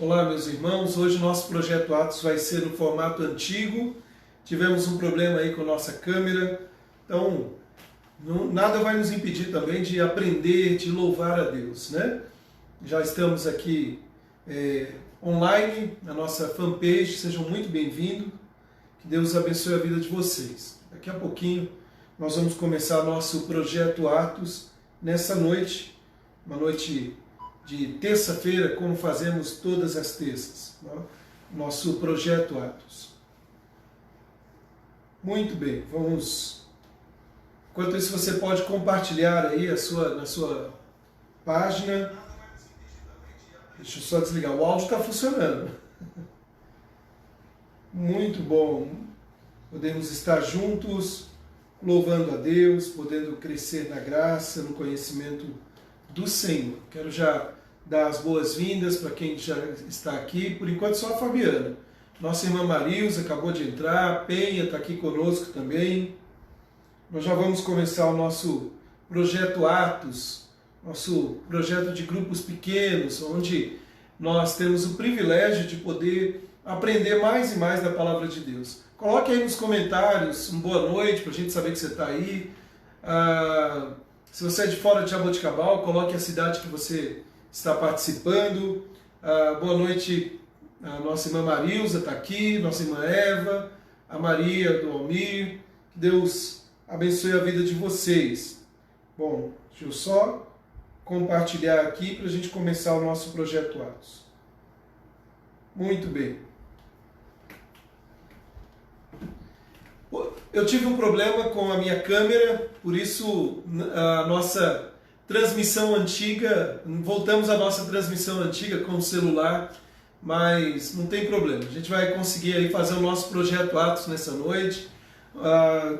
Olá, meus irmãos. Hoje o nosso projeto Atos vai ser no formato antigo. Tivemos um problema aí com a nossa câmera, então nada vai nos impedir também de aprender, de louvar a Deus, né? Já estamos aqui online, na nossa fanpage, sejam muito bem-vindos. Que Deus abençoe a vida de vocês. Daqui a pouquinho nós vamos começar nosso projeto Atos nessa noite, uma noite de terça-feira, como fazemos todas as terças, né? Nosso projeto Atos. Muito bem, vamos. Enquanto isso, você pode compartilhar aí na sua página. Deixa eu só desligar, o áudio está funcionando. Muito bom. Podemos estar juntos, louvando a Deus, podendo crescer na graça, no conhecimento do Senhor. Quero já dar as boas-vindas para quem já está aqui. Por enquanto, só a Fabiana. Nossa irmã Marilza acabou de entrar, a Penha está aqui conosco também. Nós já vamos começar o nosso projeto Atos, nosso projeto de grupos pequenos, onde nós temos o privilégio de poder aprender mais e mais da Palavra de Deus. Coloque aí nos comentários uma boa noite para a gente saber que você está aí. Se você é de fora de Jaboticabal, coloque a cidade que você está participando. Boa noite, a nossa irmã Marilza está aqui, nossa irmã Eva, a Maria do Almir. Que Deus abençoe a vida de vocês. Bom, deixa eu só compartilhar aqui para a gente começar o nosso projeto Atos. Muito bem. Eu tive um problema com a minha câmera, por isso a nossa transmissão antiga, voltamos à nossa transmissão antiga com o celular, mas não tem problema. A gente vai conseguir aí fazer o nosso projeto Atos nessa noite,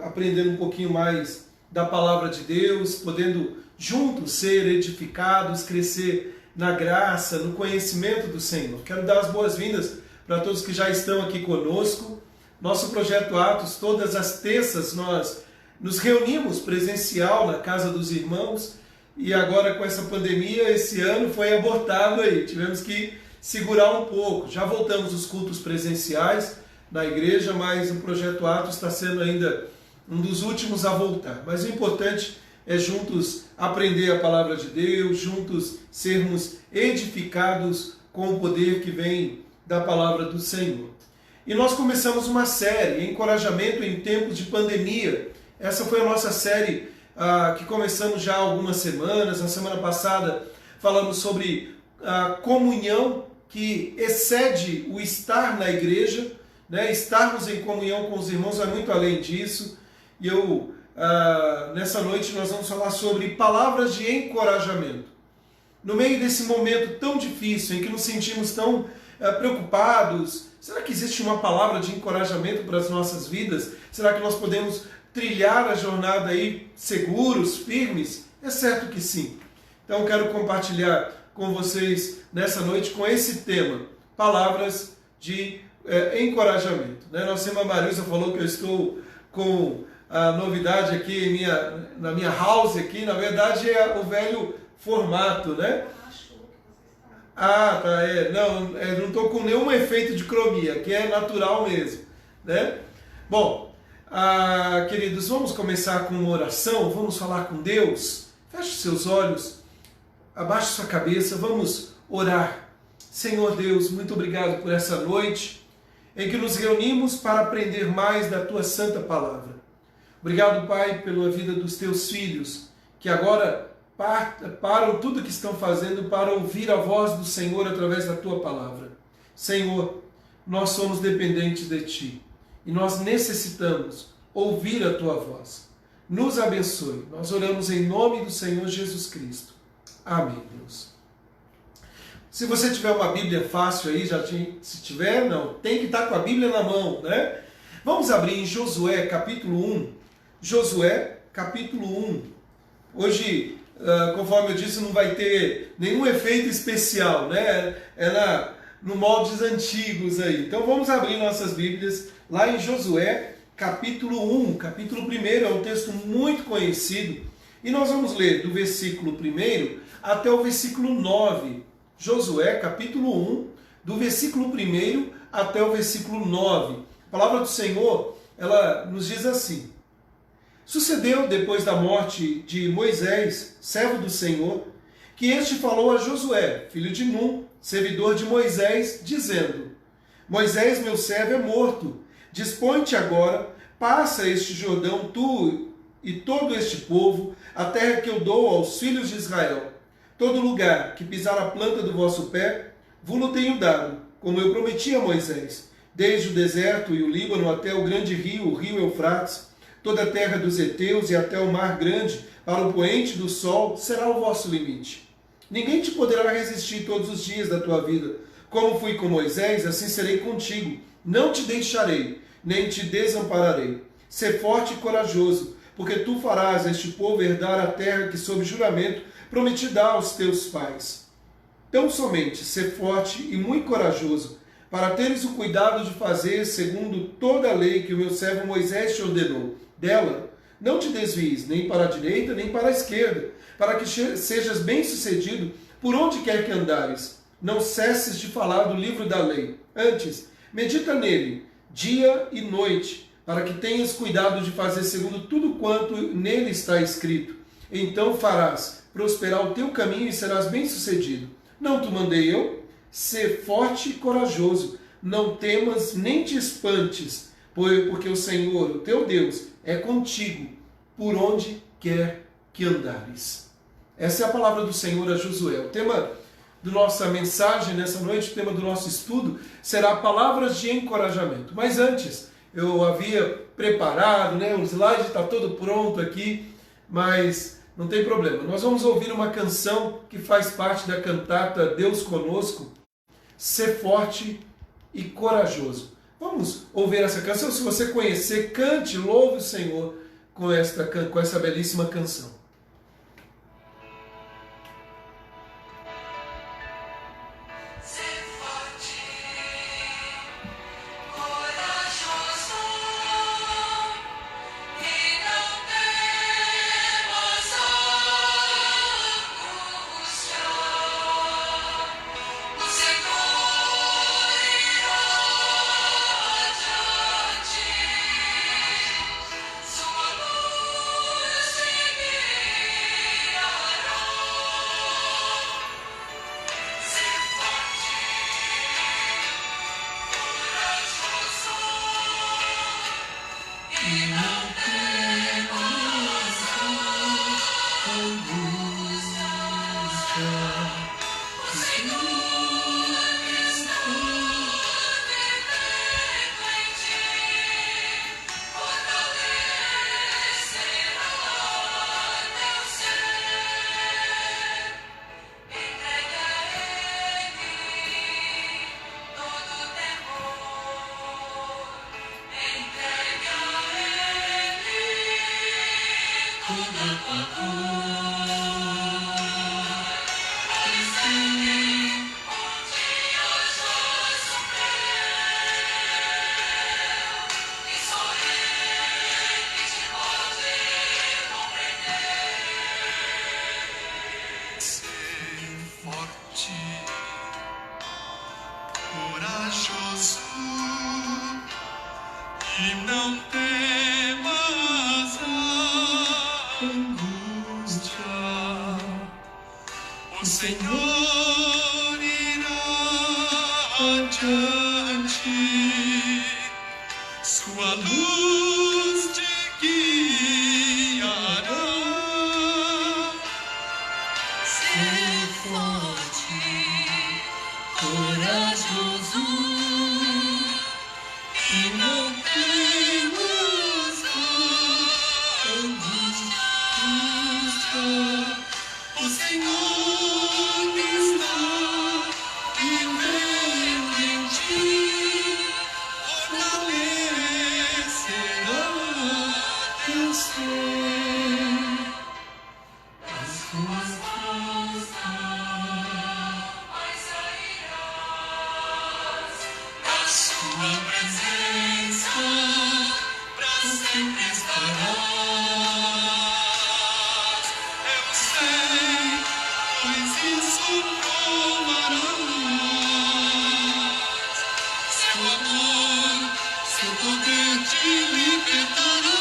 aprendendo um pouquinho mais da Palavra de Deus, podendo juntos ser edificados, crescer na graça, no conhecimento do Senhor. Quero dar as boas-vindas para todos que já estão aqui conosco. Nosso projeto Atos, todas as terças nós nos reunimos presencial na casa dos irmãos e agora com essa pandemia, esse ano foi abortado aí, tivemos que segurar um pouco. Já voltamos os cultos presenciais na igreja, mas o projeto Atos está sendo ainda um dos últimos a voltar. Mas o importante é juntos aprender a Palavra de Deus, juntos sermos edificados com o poder que vem da Palavra do Senhor. E nós começamos uma série, Encorajamento em Tempos de Pandemia. Essa foi a nossa série que começamos já há algumas semanas. Na semana passada falamos sobre a comunhão que excede o estar na igreja, né? Estarmos em comunhão com os irmãos vai muito além disso. E nessa noite nós vamos falar sobre palavras de encorajamento. No meio desse momento tão difícil, em que nos sentimos tão preocupados, será que existe uma palavra de encorajamento para as nossas vidas? Será que nós podemos trilhar a jornada aí seguros, firmes? É certo que sim. Então quero compartilhar com vocês nessa noite com esse tema, palavras de encorajamento. Né? Nossa irmã Marisa falou que eu estou com a novidade aqui na minha house aqui, na verdade é o velho formato, né? Tá, não estou com nenhum efeito de cromia, que é natural mesmo, né? Bom, queridos, vamos começar com uma oração, vamos falar com Deus. Feche seus olhos, abaixe sua cabeça, vamos orar. Senhor Deus, muito obrigado por essa noite em que nos reunimos para aprender mais da Tua Santa Palavra. Obrigado, Pai, pela vida dos Teus filhos, que agora param tudo o que estão fazendo para ouvir a voz do Senhor através da Tua Palavra. Senhor, nós somos dependentes de Ti e nós necessitamos ouvir a Tua voz. Nos abençoe. Nós oramos em nome do Senhor Jesus Cristo. Amém, Deus. Se você tiver uma Bíblia fácil aí, se tiver, não, tem que estar com a Bíblia na mão, né? Vamos abrir em Josué, capítulo 1. Josué, capítulo 1. Hoje, conforme eu disse, não vai ter nenhum efeito especial, né? No moldes antigos aí. Então vamos abrir nossas Bíblias lá em Josué, capítulo 1. Capítulo 1 é um texto muito conhecido. E nós vamos ler do versículo 1 até o versículo 9. Josué, capítulo 1, do versículo 1 até o versículo 9. A palavra do Senhor, ela nos diz assim: Sucedeu depois da morte de Moisés, servo do Senhor, que este falou a Josué, filho de Num, servidor de Moisés, dizendo: Moisés, meu servo, é morto. Dispõe-te agora, passa este Jordão, tu e todo este povo, a terra que eu dou aos filhos de Israel. Todo lugar que pisar a planta do vosso pé, vos-lo tenho dado, como eu prometi a Moisés, desde o deserto e o Líbano até o grande rio, o rio Eufrates, toda a terra dos heteus e até o mar grande, para o poente do sol, será o vosso limite. Ninguém te poderá resistir todos os dias da tua vida. Como fui com Moisés, assim serei contigo. Não te deixarei, nem te desampararei. Sê forte e corajoso, porque tu farás este povo herdar a terra que, sob juramento, prometi dar aos teus pais. Tão somente sê forte e muito corajoso, para teres o cuidado de fazer segundo toda a lei que o meu servo Moisés te ordenou. Dela não te desvies, nem para a direita, nem para a esquerda, para que sejas bem-sucedido por onde quer que andares. Não cesses de falar do livro da lei. Antes, medita nele, dia e noite, para que tenhas cuidado de fazer segundo tudo quanto nele está escrito. Então farás prosperar o teu caminho e serás bem-sucedido. Não te mandei eu? Sê forte e corajoso, não temas nem te espantes, porque o Senhor, o teu Deus, é contigo, por onde quer que andares. Essa é a palavra do Senhor a Josué. O tema da nossa mensagem nessa noite, o tema do nosso estudo, será palavras de encorajamento. Mas antes, eu havia preparado, o slide está todo pronto aqui, mas não tem problema. Nós vamos ouvir uma canção que faz parte da cantata Deus Conosco, Ser Forte e Corajoso. Vamos ouvir essa canção. Se você conhecer, cante, louve o Senhor com essa belíssima canção. Corajoso e não temas a angústia, o Senhor irá adiante, sua luz te guiará. Ser forte, corajoso e não temas a angústia, o Senhor está vivendo em ti, fortalecerá teu ser, as tuas forças. Sua presença pra sempre estarás. Eu sei, pois isso provarás. poder te libertará.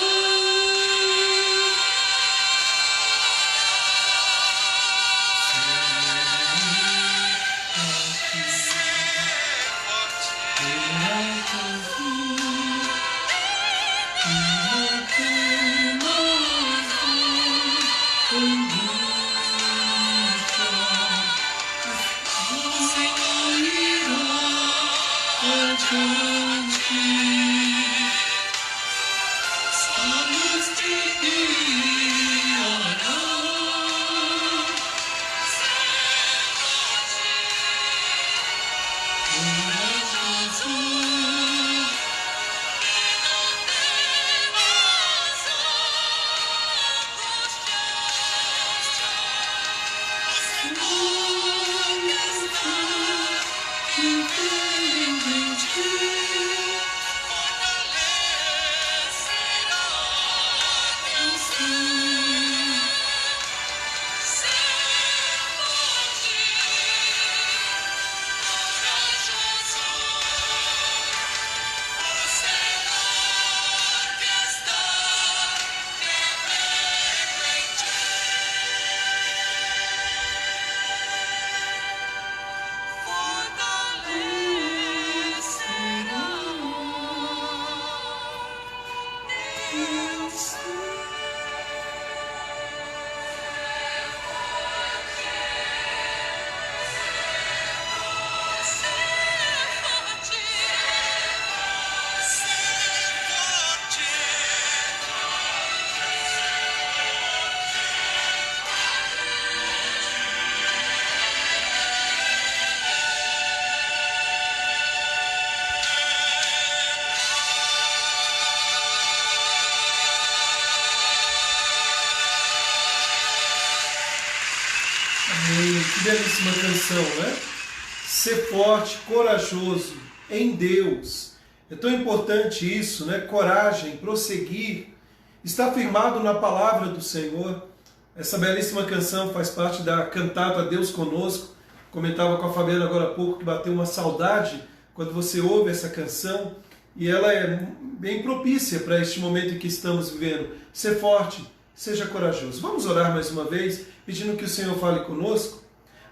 Que belíssima canção, né? Ser forte, corajoso em Deus. É tão importante isso, né? Coragem, prosseguir, estar firmado na palavra do Senhor. Essa belíssima canção faz parte da cantata Deus Conosco. Comentava com a Fabiana agora há pouco que bateu uma saudade quando você ouve essa canção, e ela é bem propícia para este momento em que estamos vivendo. Ser forte, seja corajoso. Vamos orar mais uma vez, pedindo que o Senhor fale conosco.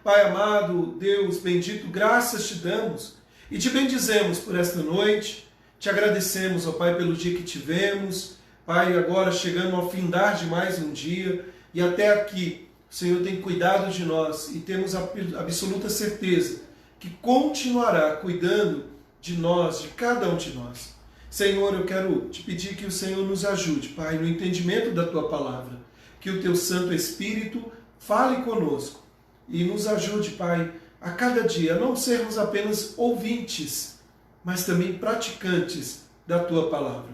Pai amado, Deus bendito, graças te damos e te bendizemos por esta noite. Te agradecemos, ó Pai, pelo dia que tivemos. Pai, agora chegando ao findar de mais um dia, e até aqui o Senhor tem cuidado de nós e temos a absoluta certeza que continuará cuidando de nós, de cada um de nós. Senhor, eu quero te pedir que o Senhor nos ajude, Pai, no entendimento da Tua palavra, que o Teu Santo Espírito fale conosco e nos ajude, Pai, a cada dia a não sermos apenas ouvintes, mas também praticantes da Tua palavra.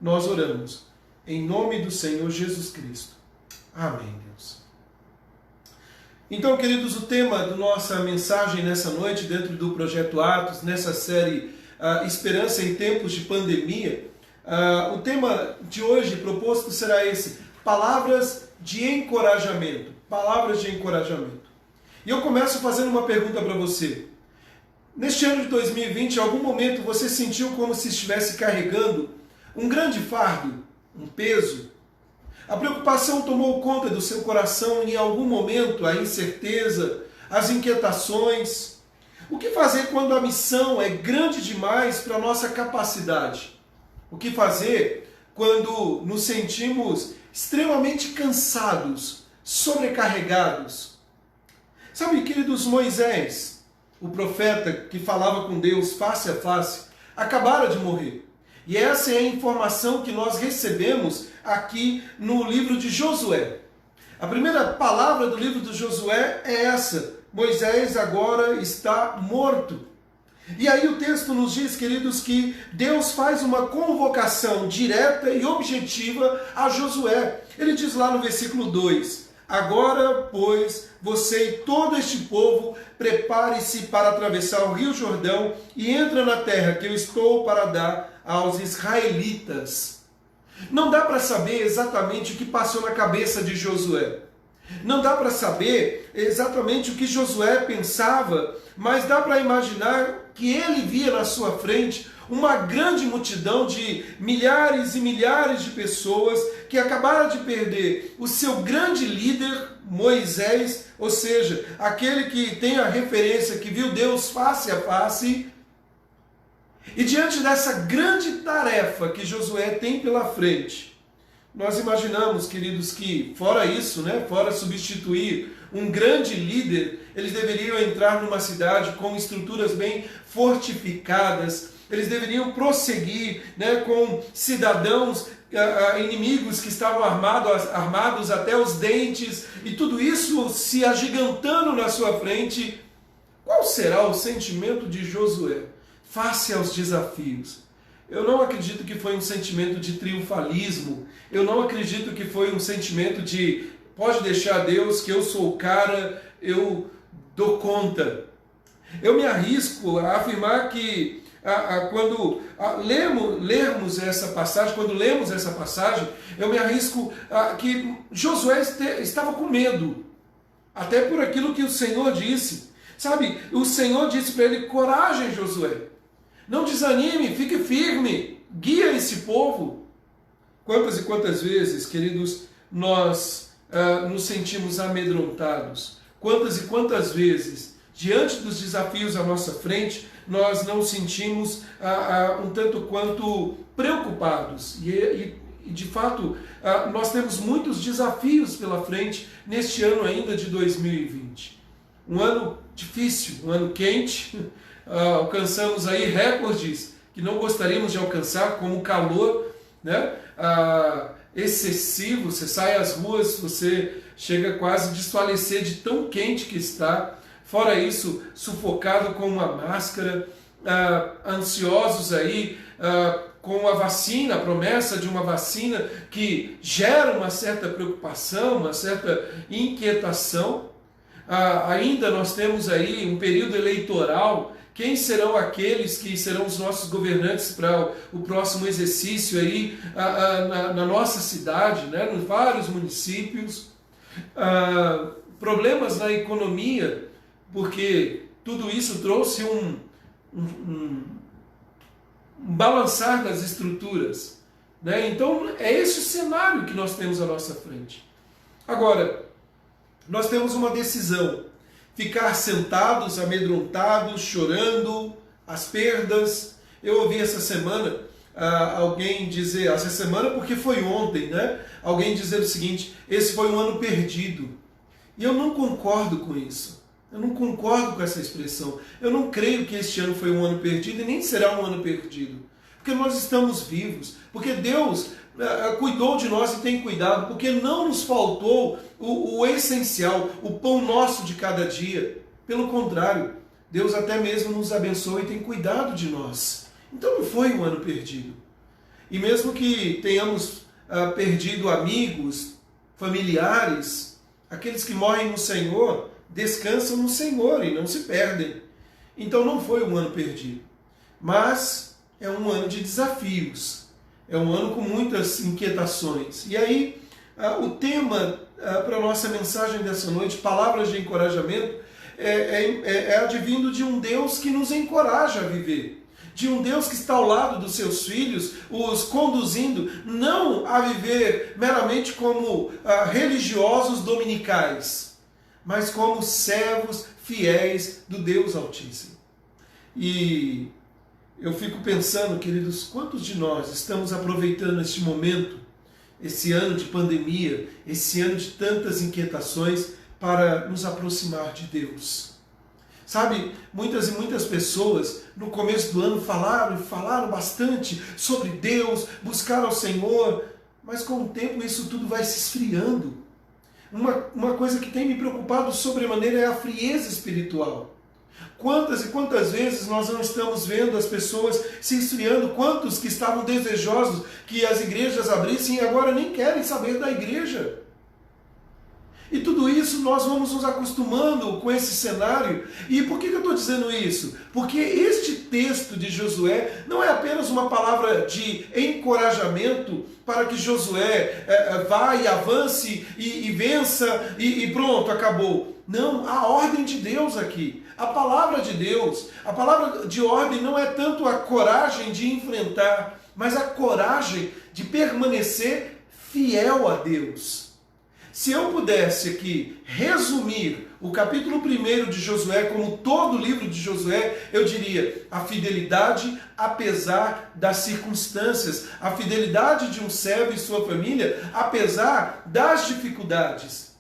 Nós oramos em nome do Senhor Jesus Cristo. Amém, Deus. Então, queridos, o tema da nossa mensagem nessa noite, dentro do Projeto Atos, nessa série Esperança em Tempos de Pandemia, o tema de hoje proposto será esse: palavras de encorajamento. Palavras de encorajamento. E eu começo fazendo uma pergunta para você. Neste ano de 2020, em algum momento você sentiu como se estivesse carregando um grande fardo, um peso? A preocupação tomou conta do seu coração e em algum momento a incerteza, as inquietações. O que fazer quando a missão é grande demais para a nossa capacidade? O que fazer quando nos sentimos extremamente cansados, sobrecarregados? Sabe, queridos, Moisés, o profeta que falava com Deus face a face, acabara de morrer. E essa é a informação que nós recebemos aqui no livro de Josué. A primeira palavra do livro de Josué é essa: Moisés agora está morto. E aí o texto nos diz, queridos, que Deus faz uma convocação direta e objetiva a Josué. Ele diz lá no versículo 2: agora, pois, você e todo este povo, prepare-se para atravessar o rio Jordão e entra na terra que eu estou para dar aos israelitas. Não dá para saber exatamente o que passou na cabeça de Josué. Não dá para saber exatamente o que Josué pensava, mas dá para imaginar que ele via na sua frente uma grande multidão de milhares e milhares de pessoas que acabaram de perder o seu grande líder, Moisés, ou seja, aquele que tem a referência, que viu Deus face a face. E diante dessa grande tarefa que Josué tem pela frente, nós imaginamos, queridos, que fora isso, fora substituir um grande líder, eles deveriam entrar numa cidade com estruturas bem fortificadas, eles deveriam prosseguir com cidadãos inimigos que estavam armados até os dentes, e tudo isso se agigantando na sua frente. Qual será o sentimento de Josué face aos desafios? Eu não acredito que foi um sentimento de triunfalismo, eu não acredito que foi um sentimento de pode deixar Deus que eu sou o cara, eu dou conta. Eu me arrisco a afirmar que quando lemos essa passagem, eu me arrisco que Josué estava com medo, até por aquilo que o Senhor disse. Sabe, o Senhor disse para ele: coragem, Josué, não desanime, fique firme, guia esse povo. Quantas e quantas vezes, queridos, nós nos sentimos amedrontados? Quantas e quantas vezes, diante dos desafios à nossa frente, nós não sentimos um tanto quanto preocupados? E de fato, nós temos muitos desafios pela frente neste ano ainda de 2020. Um ano difícil, um ano quente, alcançamos aí recordes que não gostaríamos de alcançar, como o calor, excessivo. Você sai às ruas, você chega quase a desfalecer de tão quente que está. Fora isso, sufocado com uma máscara, ansiosos aí com a vacina, a promessa de uma vacina que gera uma certa preocupação, uma certa inquietação. Ainda nós temos aí um período eleitoral. Quem serão aqueles que serão os nossos governantes para o próximo exercício aí na nossa cidade, nos vários municípios? Problemas na economia, porque tudo isso trouxe um balançar das estruturas. Então é esse o cenário que nós temos à nossa frente. Agora, nós temos uma decisão: ficar sentados, amedrontados, chorando as perdas. Eu ouvi essa semana alguém dizer, essa semana porque foi ontem, alguém dizer o seguinte: esse foi um ano perdido. E eu não concordo com isso. Eu não concordo com essa expressão. Eu não creio que este ano foi um ano perdido e nem será um ano perdido. Porque nós estamos vivos, porque Deus cuidou de nós e tem cuidado, porque não nos faltou o essencial, o pão nosso de cada dia. Pelo contrário, Deus até mesmo nos abençoa e tem cuidado de nós. Então não foi um ano perdido. E mesmo que tenhamos perdido amigos, familiares, aqueles que morrem no Senhor, descansam no Senhor e não se perdem. Então não foi um ano perdido. Mas é um ano de desafios. É um ano com muitas inquietações. E aí, o tema para a nossa mensagem dessa noite, palavras de encorajamento, é advindo de um Deus que nos encoraja a viver. De um Deus que está ao lado dos seus filhos, os conduzindo não a viver meramente como religiosos dominicais, mas como servos fiéis do Deus Altíssimo. E eu fico pensando, queridos, quantos de nós estamos aproveitando este momento, esse ano de pandemia, esse ano de tantas inquietações, para nos aproximar de Deus? Sabe, muitas e muitas pessoas no começo do ano falaram bastante sobre Deus, buscaram ao Senhor, mas com o tempo isso tudo vai se esfriando. Uma coisa que tem me preocupado sobremaneira é a frieza espiritual. Quantas e quantas vezes nós não estamos vendo as pessoas se esfriando? Quantos que estavam desejosos que as igrejas abrissem e agora nem querem saber da igreja? E tudo isso nós vamos nos acostumando com esse cenário. E por que eu estou dizendo isso? Porque este texto de Josué não é apenas uma palavra de encorajamento para que Josué vá e avance e vença e pronto, acabou. Não, a ordem de Deus aqui. A palavra de Deus, a palavra de ordem não é tanto a coragem de enfrentar, mas a coragem de permanecer fiel a Deus. Se eu pudesse aqui resumir o capítulo 1 de Josué, como todo o livro de Josué, eu diria a fidelidade apesar das circunstâncias, a fidelidade de um servo e sua família apesar das dificuldades.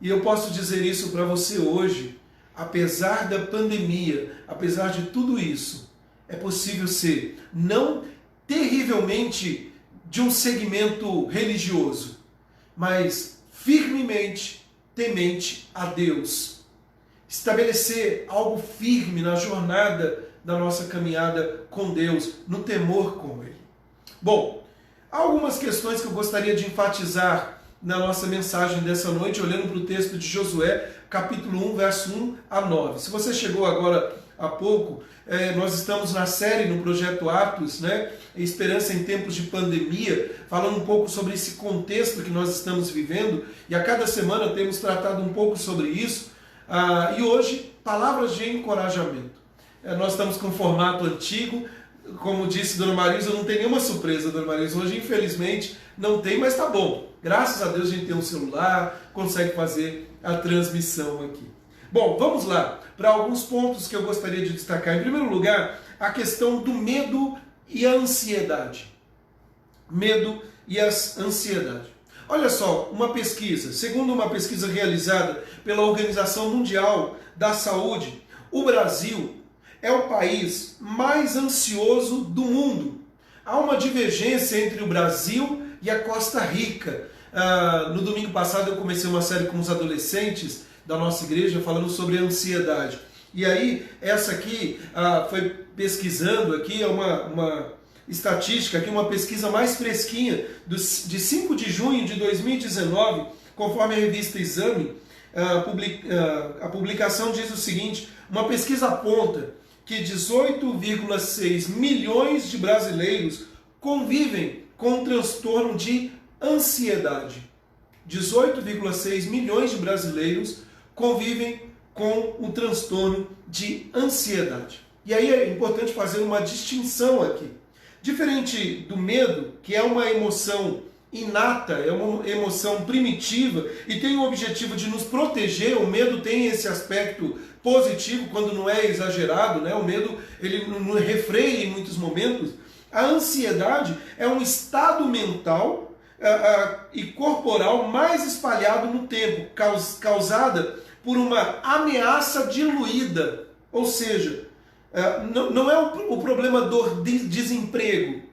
E eu posso dizer isso para você hoje, apesar da pandemia, apesar de tudo isso, é possível ser não terrivelmente de um segmento religioso, mas firmemente temente a Deus. Estabelecer algo firme na jornada da nossa caminhada com Deus, no temor com Ele. Bom, há algumas questões que eu gostaria de enfatizar na nossa mensagem dessa noite, olhando para o texto de Josué, capítulo 1, verso 1 a 9. Se você chegou agora há pouco, nós estamos na série no Projeto Atos, né? Esperança em tempos de pandemia, falando um pouco sobre esse contexto que nós estamos vivendo, e a cada semana temos tratado um pouco sobre isso, e hoje, palavras de encorajamento. Nós estamos com um formato antigo, como disse Dona Marisa, não tem nenhuma surpresa, Dona Marisa, hoje infelizmente não tem, mas tá bom, graças a Deus a gente tem um celular, consegue fazer a transmissão aqui. Bom, vamos lá para alguns pontos que eu gostaria de destacar. Em primeiro lugar, a questão do medo e a ansiedade. Medo e a ansiedade. Olha só, uma pesquisa, segundo uma pesquisa realizada pela Organização Mundial da Saúde, o Brasil é o país mais ansioso do mundo. Há uma divergência entre o Brasil e a Costa Rica. No domingo passado eu comecei uma série com os adolescentes da nossa igreja falando sobre a ansiedade. E aí, essa aqui foi pesquisando, aqui é uma estatística, aqui uma pesquisa mais fresquinha, de 5 de junho de 2019, conforme a revista Exame, a publicação diz o seguinte: uma pesquisa aponta que 18,6 milhões de brasileiros convivem com um transtorno de ansiedade. 18,6 milhões de brasileiros convivem com o transtorno de ansiedade. E aí é importante fazer uma distinção aqui. Diferente do medo, que é uma emoção inata, é uma emoção primitiva e tem o objetivo de nos proteger, o medo tem esse aspecto positivo quando não é exagerado, né? O medo ele não refreia em muitos momentos. A ansiedade é um estado mental e corporal mais espalhado no tempo, causada por uma ameaça diluída, ou seja, não é o problema do desemprego,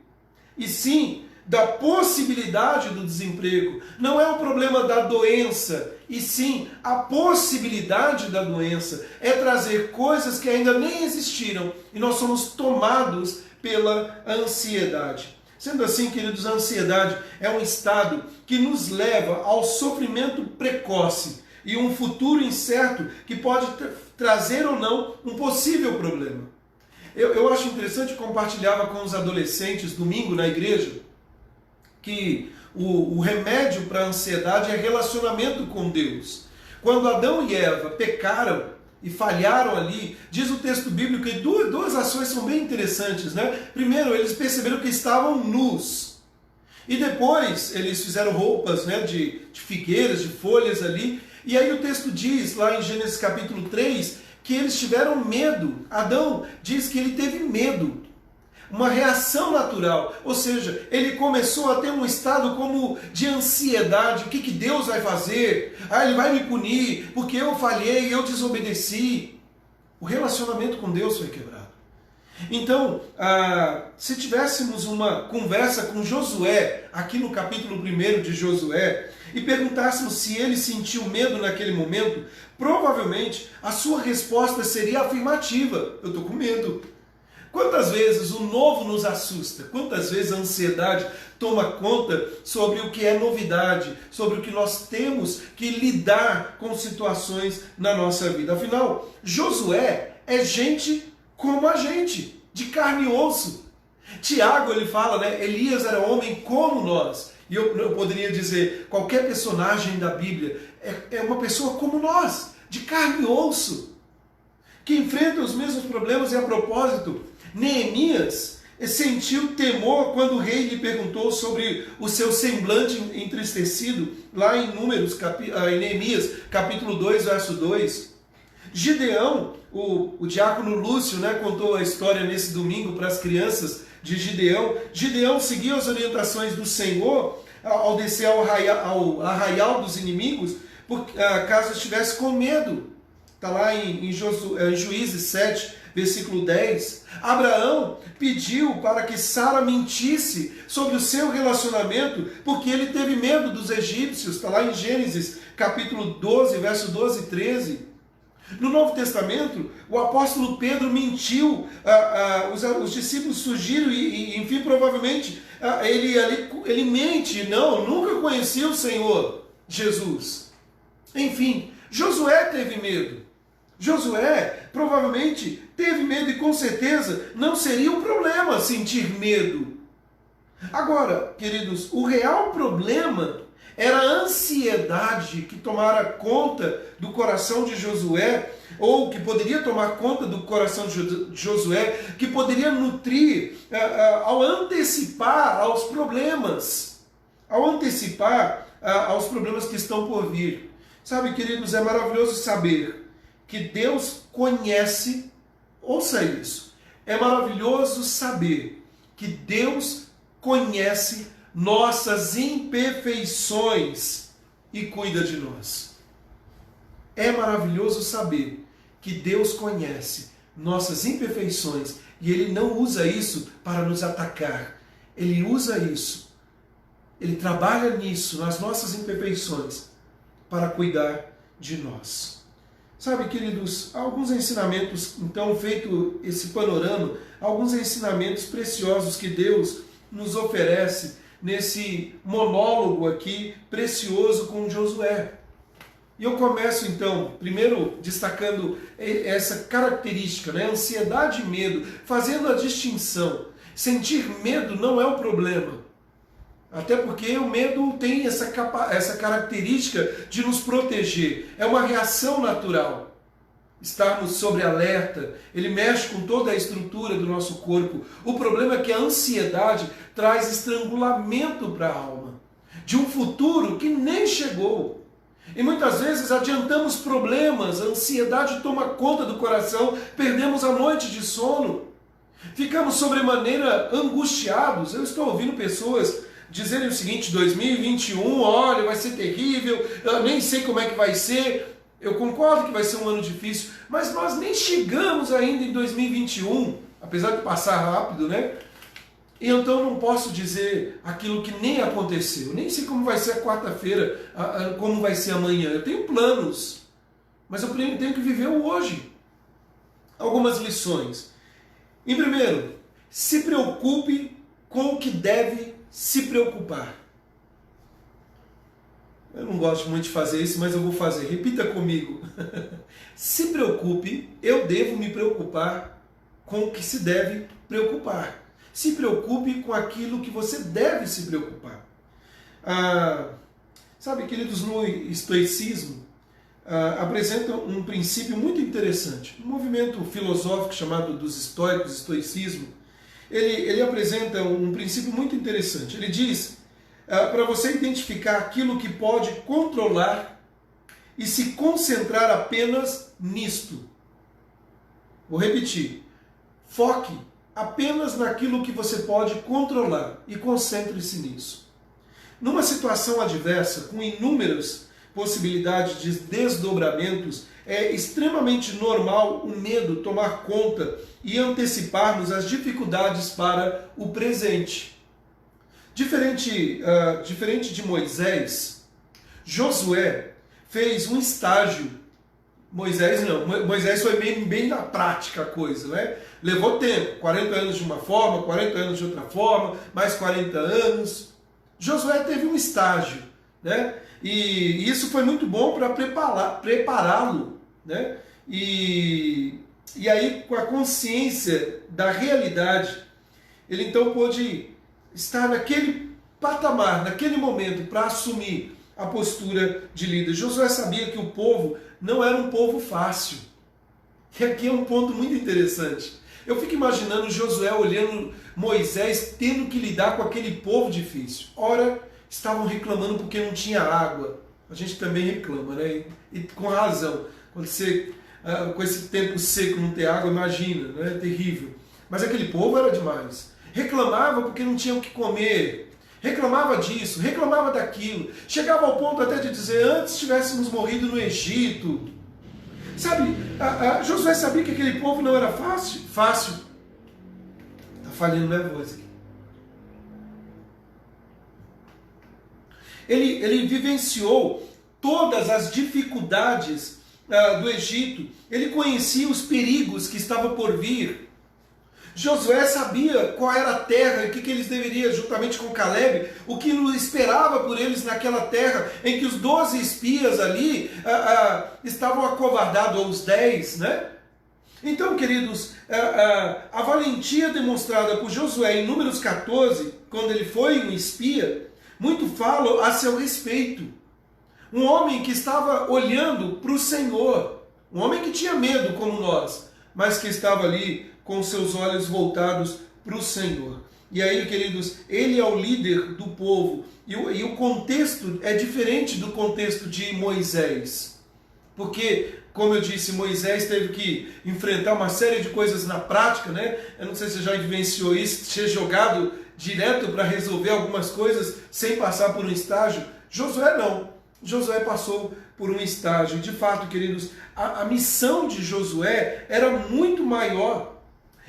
e sim da possibilidade do desemprego. Não é o problema da doença, e sim a possibilidade da doença. É trazer coisas que ainda nem existiram, e nós somos tomados pela ansiedade. Sendo assim, queridos, a ansiedade é um estado que nos leva ao sofrimento precoce e um futuro incerto que pode trazer ou não um possível problema. Eu acho interessante, compartilhava com os adolescentes domingo na igreja, que o remédio para a ansiedade é relacionamento com Deus. Quando Adão e Eva pecaram e falharam ali, diz o texto bíblico que duas ações são bem interessantes, né? Primeiro, eles perceberam que estavam nus. E depois, eles fizeram roupas, né, de figueiras, de folhas ali. E aí o texto diz, lá em Gênesis capítulo 3, que eles tiveram medo. Adão diz que ele teve medo. Uma reação natural. Ou seja, ele começou a ter um estado como de ansiedade. O que Deus vai fazer? Ele vai me punir porque eu falhei, eu desobedeci. O relacionamento com Deus foi quebrado. Então, se tivéssemos uma conversa com Josué, aqui no capítulo 1 de Josué, e perguntássemos se ele sentiu medo naquele momento, provavelmente a sua resposta seria afirmativa. Eu estou com medo. Quantas vezes o novo nos assusta? Quantas vezes a ansiedade toma conta sobre o que é novidade, sobre o que nós temos que lidar com situações na nossa vida? Afinal, Josué é gente como a gente, de carne e osso. Tiago, ele fala, né? Elias era homem como nós. E eu poderia dizer, qualquer personagem da Bíblia é uma pessoa como nós, de carne e osso, que enfrenta os mesmos problemas. E a propósito, Neemias sentiu temor quando o rei lhe perguntou sobre o seu semblante entristecido, lá em em Neemias, capítulo 2, verso 2. Gideão, o diácono Lúcio, né, contou a história nesse domingo para as crianças de Gideão. Gideão seguiu as orientações do Senhor ao descer ao arraial dos inimigos, caso estivesse com medo. Está lá em Juízes 7, versículo 10. Abraão pediu para que Sara mentisse sobre o seu relacionamento, porque ele teve medo dos egípcios. Está lá em Gênesis, capítulo 12, verso 12 e 13. No Novo Testamento, o apóstolo Pedro mentiu, os discípulos surgiram e enfim, provavelmente, ele mente, não, nunca conhecia o Senhor Jesus. Enfim, Josué teve medo. Josué provavelmente teve medo e com certeza não seria um problema sentir medo. Agora, queridos, o real problema era a ansiedade que tomara conta do coração de Josué, ou que poderia tomar conta do coração de Josué, que poderia nutrir ao antecipar aos problemas, aos problemas que estão por vir. Sabe, queridos, é maravilhoso saber que Deus conhece, ouça isso, é maravilhoso saber que Deus conhece nossas imperfeições e cuida de nós. É maravilhoso saber que Deus conhece nossas imperfeições e Ele não usa isso para nos atacar. Ele usa isso, Ele trabalha nisso, nas nossas imperfeições, para cuidar de nós. Sabe, queridos, alguns ensinamentos, então, feito esse panorama, alguns ensinamentos preciosos que Deus nos oferece nesse monólogo aqui precioso com Josué. E eu começo então, primeiro destacando essa característica, né? Ansiedade e medo, fazendo a distinção. Sentir medo não é o problema. Até porque o medo tem essa característica de nos proteger. É uma reação natural. Estarmos sobre alerta, ele mexe com toda a estrutura do nosso corpo. O problema é que a ansiedade traz estrangulamento para a alma, de um futuro que nem chegou. E muitas vezes adiantamos problemas, a ansiedade toma conta do coração, perdemos a noite de sono, ficamos sobremaneira angustiados. Eu estou ouvindo pessoas dizerem o seguinte: 2021, olha, vai ser terrível, eu nem sei como é que vai ser. Eu concordo que vai ser um ano difícil, mas nós nem chegamos ainda em 2021, apesar de passar rápido, né? E então não posso dizer aquilo que nem aconteceu. Nem sei como vai ser a quarta-feira, como vai ser amanhã. Eu tenho planos, mas eu tenho que viver o hoje. Algumas lições. Em primeiro, se preocupe com o que deve se preocupar. Eu não gosto muito de fazer isso, mas eu vou fazer. Repita comigo. Se preocupe, eu devo me preocupar com o que se deve preocupar. Se preocupe com aquilo que você deve se preocupar. Sabe, queridos, no estoicismo, apresenta um princípio muito interessante. Um movimento filosófico chamado dos estoicos, estoicismo, ele apresenta um princípio muito interessante. Ele diz para você identificar aquilo que pode controlar e se concentrar apenas nisto. Vou repetir. Foque apenas naquilo que você pode controlar e concentre-se nisso. Numa situação adversa, com inúmeras possibilidades de desdobramentos, é extremamente normal o medo tomar conta e antecipar-nos as dificuldades para o presente. Diferente de Moisés, Josué fez um estágio Moisés não, Moisés foi bem na prática a coisa, né? Levou tempo, 40 anos de uma forma, 40 anos de outra forma, mais 40 anos. Josué teve um estágio, né? E isso foi muito bom para prepará-lo, né? E aí, com a consciência da realidade, ele então pôde estar naquele patamar, naquele momento, para assumir a postura de líder. Josué sabia que o povo não era um povo fácil. E aqui é um ponto muito interessante. Eu fico imaginando Josué olhando Moisés tendo que lidar com aquele povo difícil. Ora, estavam reclamando porque não tinha água. A gente também reclama, né? E com razão. Quando você, com esse tempo seco, não ter água, imagina, né? É terrível. Mas aquele povo era demais. Reclamava porque não tinha o que comer. Reclamava disso, reclamava daquilo. Chegava ao ponto até de dizer, antes tivéssemos morrido no Egito. Sabe, Josué sabia que aquele povo não era fácil. Está falhando minha voz aqui. Ele vivenciou todas as dificuldades do Egito. Ele conhecia os perigos que estavam por vir. Josué sabia qual era a terra e o que eles deveriam, juntamente com Caleb, o que esperava por eles naquela terra, em que os 12 espias ali estavam acovardados, ou os 10, né? Então, queridos, a valentia demonstrada por Josué em Números 14, quando ele foi um espia, muito fala a seu respeito. Um homem que estava olhando para o Senhor, um homem que tinha medo como nós, mas que estava ali com seus olhos voltados para o Senhor. E aí, queridos, ele é o líder do povo. E o contexto é diferente do contexto de Moisés. Porque, como eu disse, Moisés teve que enfrentar uma série de coisas na prática, né? Eu não sei se você já vivenciou isso, ser jogado direto para resolver algumas coisas sem passar por um estágio. Josué não. Josué passou por um estágio. De fato, queridos, a missão de Josué era muito maior.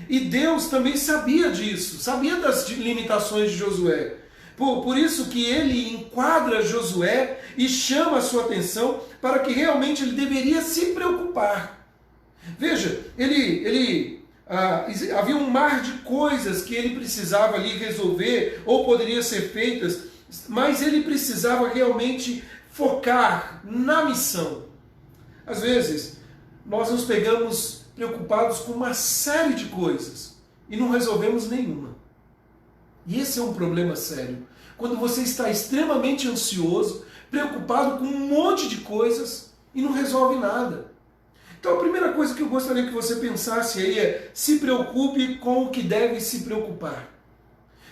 E Deus também sabia disso, sabia das limitações de Josué. Por isso que ele enquadra Josué e chama a sua atenção para que realmente ele deveria se preocupar. Veja, havia um mar de coisas que ele precisava ali resolver ou poderiam ser feitas, mas ele precisava realmente focar na missão. Às vezes, nós nos pegamos preocupados com uma série de coisas e não resolvemos nenhuma. E esse é um problema sério. Quando você está extremamente ansioso, preocupado com um monte de coisas e não resolve nada. Então a primeira coisa que eu gostaria que você pensasse aí é: se preocupe com o que deve se preocupar.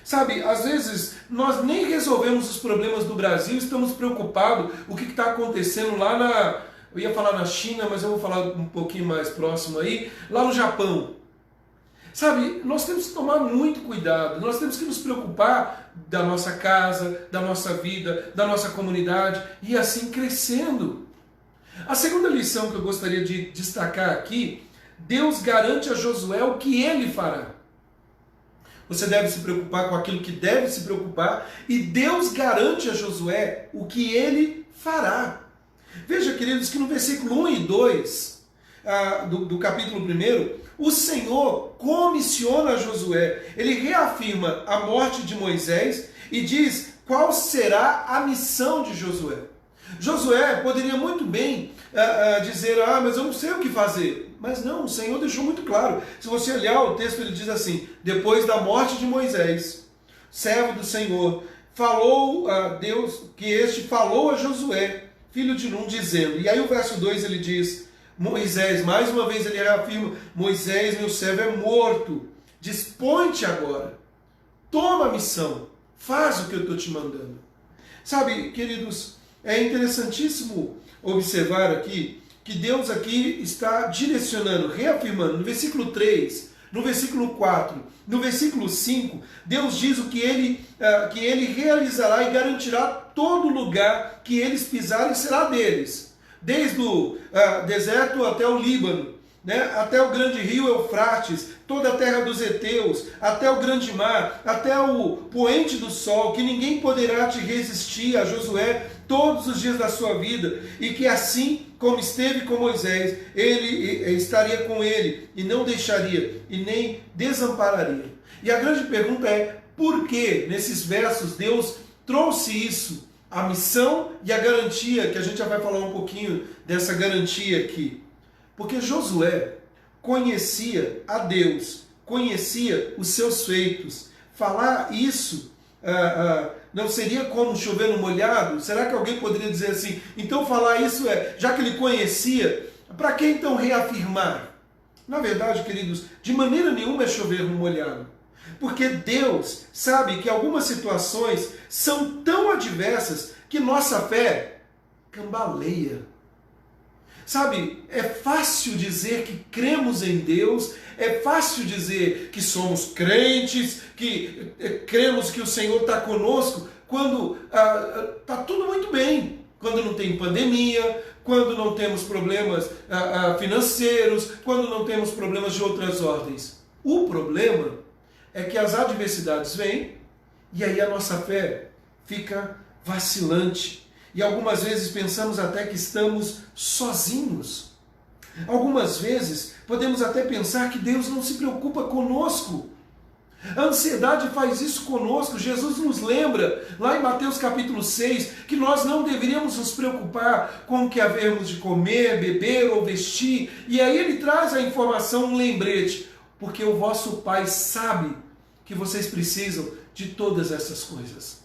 Sabe, às vezes nós nem resolvemos os problemas do Brasil, estamos preocupados com o que está acontecendo lá eu ia falar na China, mas eu vou falar um pouquinho mais próximo aí, lá no Japão. Sabe, nós temos que tomar muito cuidado, nós temos que nos preocupar da nossa casa, da nossa vida, da nossa comunidade e assim crescendo. A segunda lição que eu gostaria de destacar aqui: Deus garante a Josué o que ele fará. Você deve se preocupar com aquilo que deve se preocupar e Deus garante a Josué o que ele fará. Veja, queridos, que no versículo 1 e 2 do capítulo 1, o Senhor comissiona a Josué. Ele reafirma a morte de Moisés e diz qual será a missão de Josué. Josué poderia muito bem dizer, mas eu não sei o que fazer. Mas não, o Senhor deixou muito claro. Se você olhar o texto, ele diz assim: depois da morte de Moisés, servo do Senhor, falou a Deus, que este falou a Josué, filho de Nun, dizendo. E aí o verso 2 ele diz: Moisés, mais uma vez ele reafirma: Moisés, meu servo, é morto. Dispõe-te agora, toma a missão, faz o que eu estou te mandando. Sabe, queridos, é interessantíssimo observar aqui que Deus aqui está direcionando, reafirmando, no versículo 3, no versículo 4, no versículo 5, Deus diz o que ele realizará e garantirá todo lugar que eles pisarem será deles, desde o deserto até o Líbano, né? Até o grande rio Eufrates, toda a terra dos heteus, até o grande mar, até o poente do sol, que ninguém poderá te resistir a Josué todos os dias da sua vida, e que assim como esteve com Moisés, ele estaria com ele e não deixaria e nem desampararia. E a grande pergunta é, por que nesses versos Deus trouxe isso, a missão e a garantia, que a gente já vai falar um pouquinho dessa garantia aqui? Porque Josué conhecia a Deus, conhecia os seus feitos. Falar isso não seria como chover no molhado? Será que alguém poderia dizer assim, então falar isso já que ele conhecia, para que então reafirmar? Na verdade, queridos, de maneira nenhuma é chover no molhado. Porque Deus sabe que algumas situações são tão adversas que nossa fé cambaleia. Sabe, é fácil dizer que cremos em Deus, é fácil dizer que somos crentes, que cremos que o Senhor está conosco, quando está tudo muito bem, quando não tem pandemia, quando não temos problemas financeiros, quando não temos problemas de outras ordens. O problema é que as adversidades vêm e aí a nossa fé fica vacilante. E algumas vezes pensamos até que estamos sozinhos. Algumas vezes podemos até pensar que Deus não se preocupa conosco. A ansiedade faz isso conosco. Jesus nos lembra, lá em Mateus capítulo 6, que nós não deveríamos nos preocupar com o que havermos de comer, beber ou vestir. E aí ele traz a informação, um lembrete, porque o vosso Pai sabe que vocês precisam de todas essas coisas.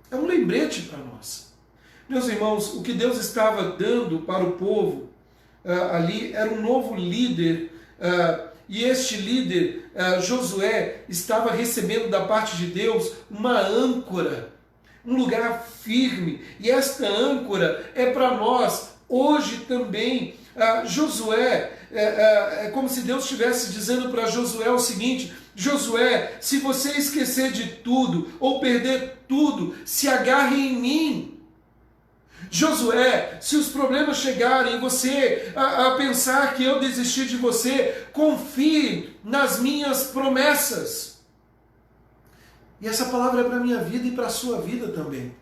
É um lembrete para nós. Meus irmãos, o que Deus estava dando para o povo ali era um novo líder, e este líder, Josué, estava recebendo da parte de Deus uma âncora, um lugar firme, e esta âncora é para nós hoje também. Josué, é como se Deus estivesse dizendo para Josué o seguinte: Josué, se você esquecer de tudo ou perder tudo, se agarre em mim. Josué, se os problemas chegarem e você a pensar que eu desisti de você, confie nas minhas promessas. E essa palavra é para a minha vida e para a sua vida também.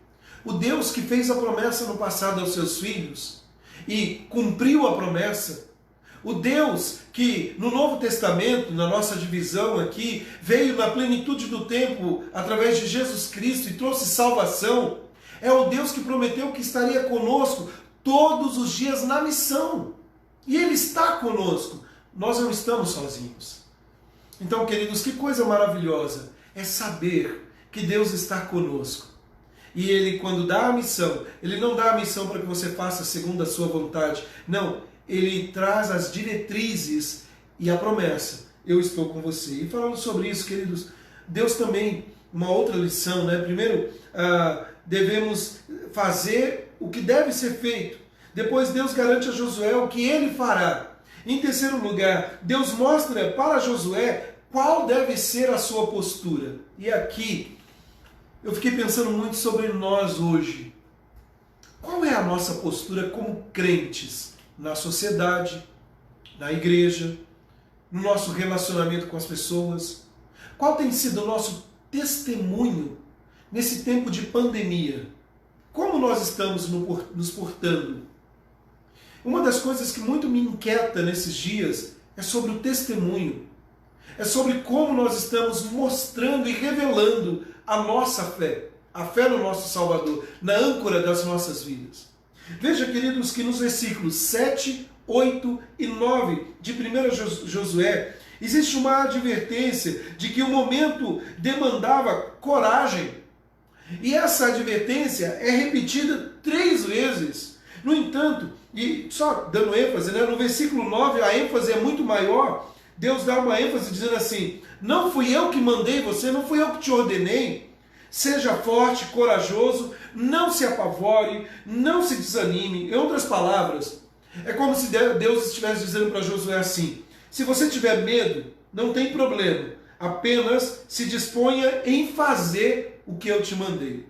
O Deus que fez a promessa no passado aos seus filhos e cumpriu a promessa, o Deus que no Novo Testamento, na nossa divisão aqui, veio na plenitude do tempo através de Jesus Cristo e trouxe salvação, é o Deus que prometeu que estaria conosco todos os dias na missão. E Ele está conosco. Nós não estamos sozinhos. Então, queridos, que coisa maravilhosa é saber que Deus está conosco. E Ele, quando dá a missão, Ele não dá a missão para que você faça segundo a sua vontade. Não, Ele traz as diretrizes e a promessa. Eu estou com você. E falando sobre isso, queridos, Deus também, uma outra lição, né? Primeiro, devemos fazer o que deve ser feito. Depois Deus garante a Josué o que ele fará. Em terceiro lugar, Deus mostra para Josué qual deve ser a sua postura. E aqui, eu fiquei pensando muito sobre nós hoje. Qual é a nossa postura como crentes na sociedade, na igreja, no nosso relacionamento com as pessoas? Qual tem sido o nosso testemunho nesse tempo de pandemia? Como nós estamos nos portando? Uma das coisas que muito me inquieta nesses dias é sobre o testemunho. É sobre como nós estamos mostrando e revelando a nossa fé, a fé no nosso Salvador, na âncora das nossas vidas. Veja, queridos, que nos versículos 7, 8 e 9 de 1 Josué, existe uma advertência de que o momento demandava coragem. E essa advertência é repetida 3 vezes. No entanto, e só dando ênfase, né, no versículo 9 a ênfase é muito maior. Deus dá uma ênfase dizendo assim: não fui eu que mandei você, não fui eu que te ordenei. Seja forte, corajoso, não se apavore, não se desanime. Em outras palavras, é como se Deus estivesse dizendo para Josué assim: se você tiver medo, não tem problema, apenas se disponha em fazer o que eu te mandei.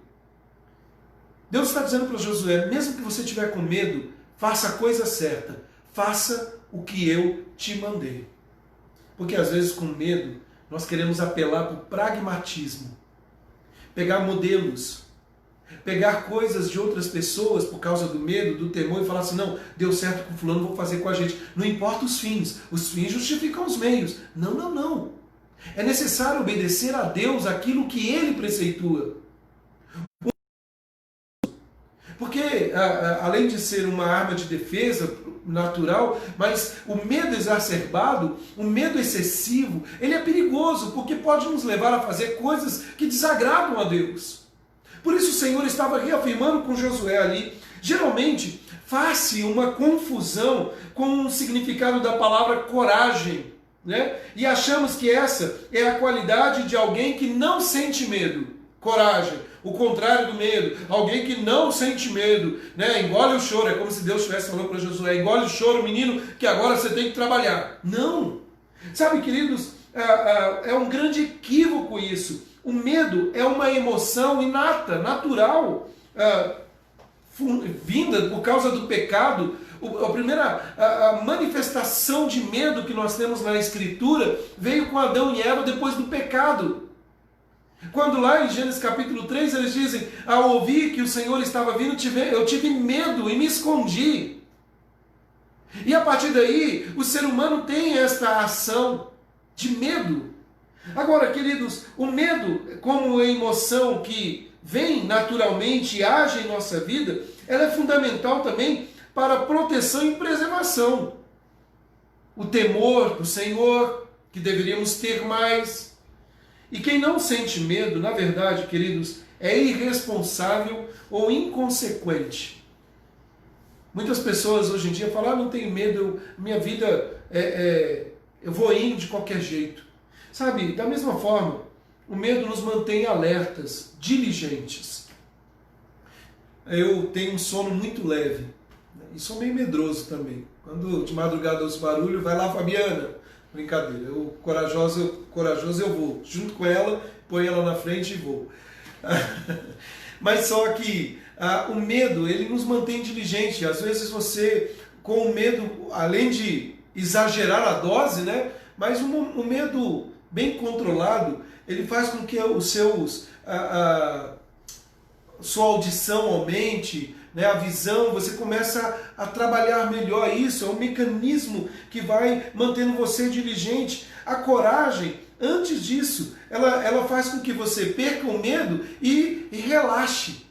Deus está dizendo para Josué: mesmo que você tiver com medo, faça a coisa certa, faça o que eu te mandei. Porque às vezes com medo nós queremos apelar para o pragmatismo, pegar modelos, pegar coisas de outras pessoas por causa do medo, do temor e falar assim, não, deu certo com fulano, vou fazer com a gente. Não importa os fins justificam os meios. Não, não, não. É necessário obedecer a Deus aquilo que Ele preceitua. Porque, além de ser uma arma de defesa natural, mas o medo exacerbado, o medo excessivo, ele é perigoso, porque pode nos levar a fazer coisas que desagradam a Deus. Por isso o Senhor estava reafirmando com Josué ali. Geralmente, faz-se uma confusão com o significado da palavra coragem, né? E achamos que essa é a qualidade de alguém que não sente medo. Coragem, o contrário do medo, alguém que não sente medo, né? Engole o choro, é como se Deus estivesse falando para Josué, engole o choro, menino, que agora você tem que trabalhar. Não! Sabe, queridos, é um grande equívoco isso. O medo é uma emoção inata, natural, vinda por causa do pecado. A primeira manifestação de medo que nós temos na Escritura veio com Adão e Eva depois do pecado. Quando lá em Gênesis capítulo 3 eles dizem, ao ouvir que o Senhor estava vindo, eu tive medo e me escondi. E a partir daí, o ser humano tem esta ação de medo. Agora, queridos, o medo, como emoção que vem naturalmente e age em nossa vida, ela é fundamental também para proteção e preservação. O temor do Senhor, que deveríamos ter mais. E quem não sente medo, na verdade, queridos, é irresponsável ou inconsequente. Muitas pessoas hoje em dia falam, não tenho medo, minha vida eu vou indo de qualquer jeito. Sabe, da mesma forma, o medo nos mantém alertas, diligentes. Eu tenho um sono muito leve, e sou meio medroso também. Quando de madrugada os barulhos, vai lá, Fabiana. Brincadeira, eu corajoso eu vou, junto com ela, põe ela na frente e vou. Mas só que o medo, ele nos mantém diligente. Às vezes você, com o medo, além de exagerar a dose, né? Mas um medo bem controlado, ele faz com que sua audição aumente, né, a visão, você começa a trabalhar melhor isso, é um mecanismo que vai mantendo você diligente. A coragem, antes disso, ela faz com que você perca o medo e relaxe.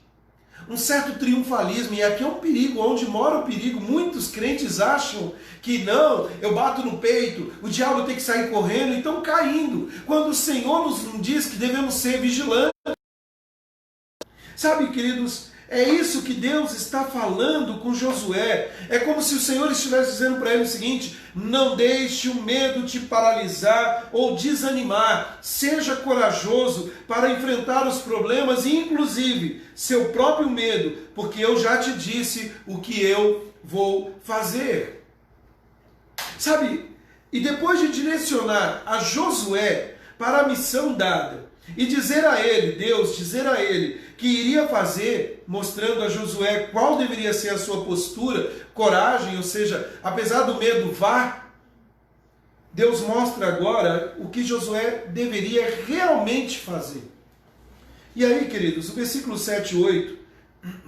Um certo triunfalismo, e aqui é um perigo, onde mora o perigo. Muitos crentes acham que não, eu bato no peito, o diabo tem que sair correndo, e estão caindo, quando o Senhor nos diz que devemos ser vigilantes. Sabe, queridos, é isso que Deus está falando com Josué. É como se o Senhor estivesse dizendo para ele o seguinte: não deixe o medo te paralisar ou desanimar. Seja corajoso para enfrentar os problemas, inclusive seu próprio medo, porque eu já te disse o que eu vou fazer. Sabe, e depois de direcionar a Josué para a missão dada, e dizer a ele, Deus dizer a ele que iria fazer, mostrando a Josué qual deveria ser a sua postura, coragem, ou seja, apesar do medo, vá. Deus mostra agora o que Josué deveria realmente fazer. E aí, queridos, o versículo 7 e 8,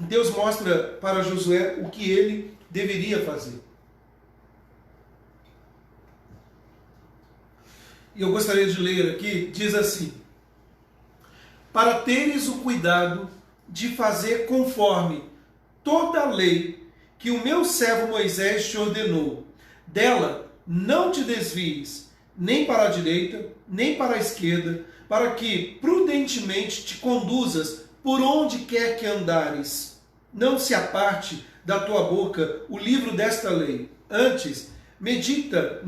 Deus mostra para Josué o que ele deveria fazer. E eu gostaria de ler aqui, diz assim: para teres o cuidado de fazer conforme toda a lei que o meu servo Moisés te ordenou. Dela não te desvies, nem para a direita, nem para a esquerda, para que prudentemente te conduzas por onde quer que andares. Não se aparte da tua boca o livro desta lei. Antes, medita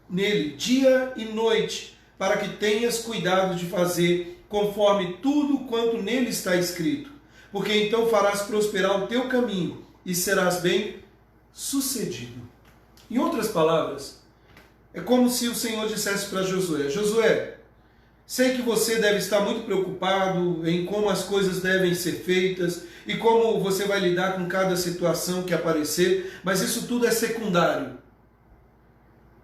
nele dia e noite, para que tenhas cuidado de fazer conforme tudo quanto nele está escrito, porque então farás prosperar o teu caminho e serás bem sucedido. Em outras palavras, é como se o Senhor dissesse para Josué: Josué, sei que você deve estar muito preocupado em como as coisas devem ser feitas e como você vai lidar com cada situação que aparecer, mas isso tudo é secundário.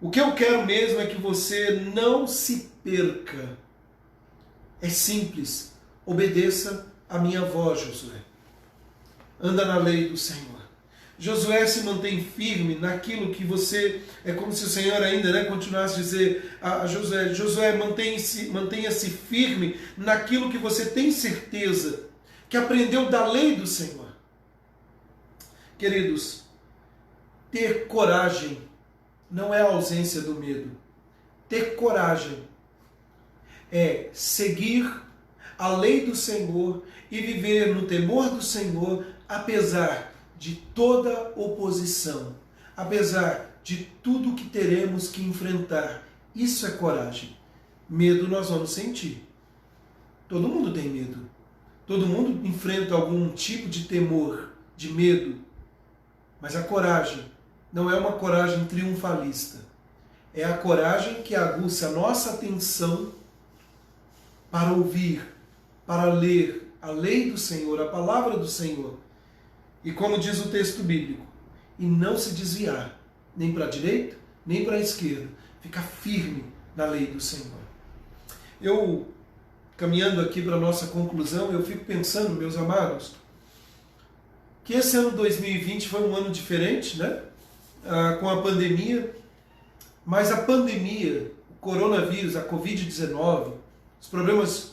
O que eu quero mesmo é que você não se perca. É simples, obedeça a minha voz, Josué. Anda na lei do Senhor. Josué se mantém firme naquilo que você... É como se o Senhor ainda continuasse a dizer a Josué, Josué, mantenha-se firme naquilo que você tem certeza, que aprendeu da lei do Senhor. Queridos, ter coragem não é a ausência do medo. Ter coragem é seguir a lei do Senhor e viver no temor do Senhor, apesar de toda oposição, apesar de tudo que teremos que enfrentar. Isso é coragem. Medo nós vamos sentir. Todo mundo tem medo. Todo mundo enfrenta algum tipo de temor, de medo. Mas a coragem não é uma coragem triunfalista. É a coragem que aguça a nossa atenção para ouvir, para ler a lei do Senhor, a palavra do Senhor. E como diz o texto bíblico, e não se desviar, nem para a direita, nem para a esquerda. Ficar firme na lei do Senhor. Eu, caminhando aqui para a nossa conclusão, eu fico pensando, meus amados, que esse ano 2020 foi um ano diferente, né? Com a pandemia, mas a pandemia, o coronavírus, a Covid-19, os problemas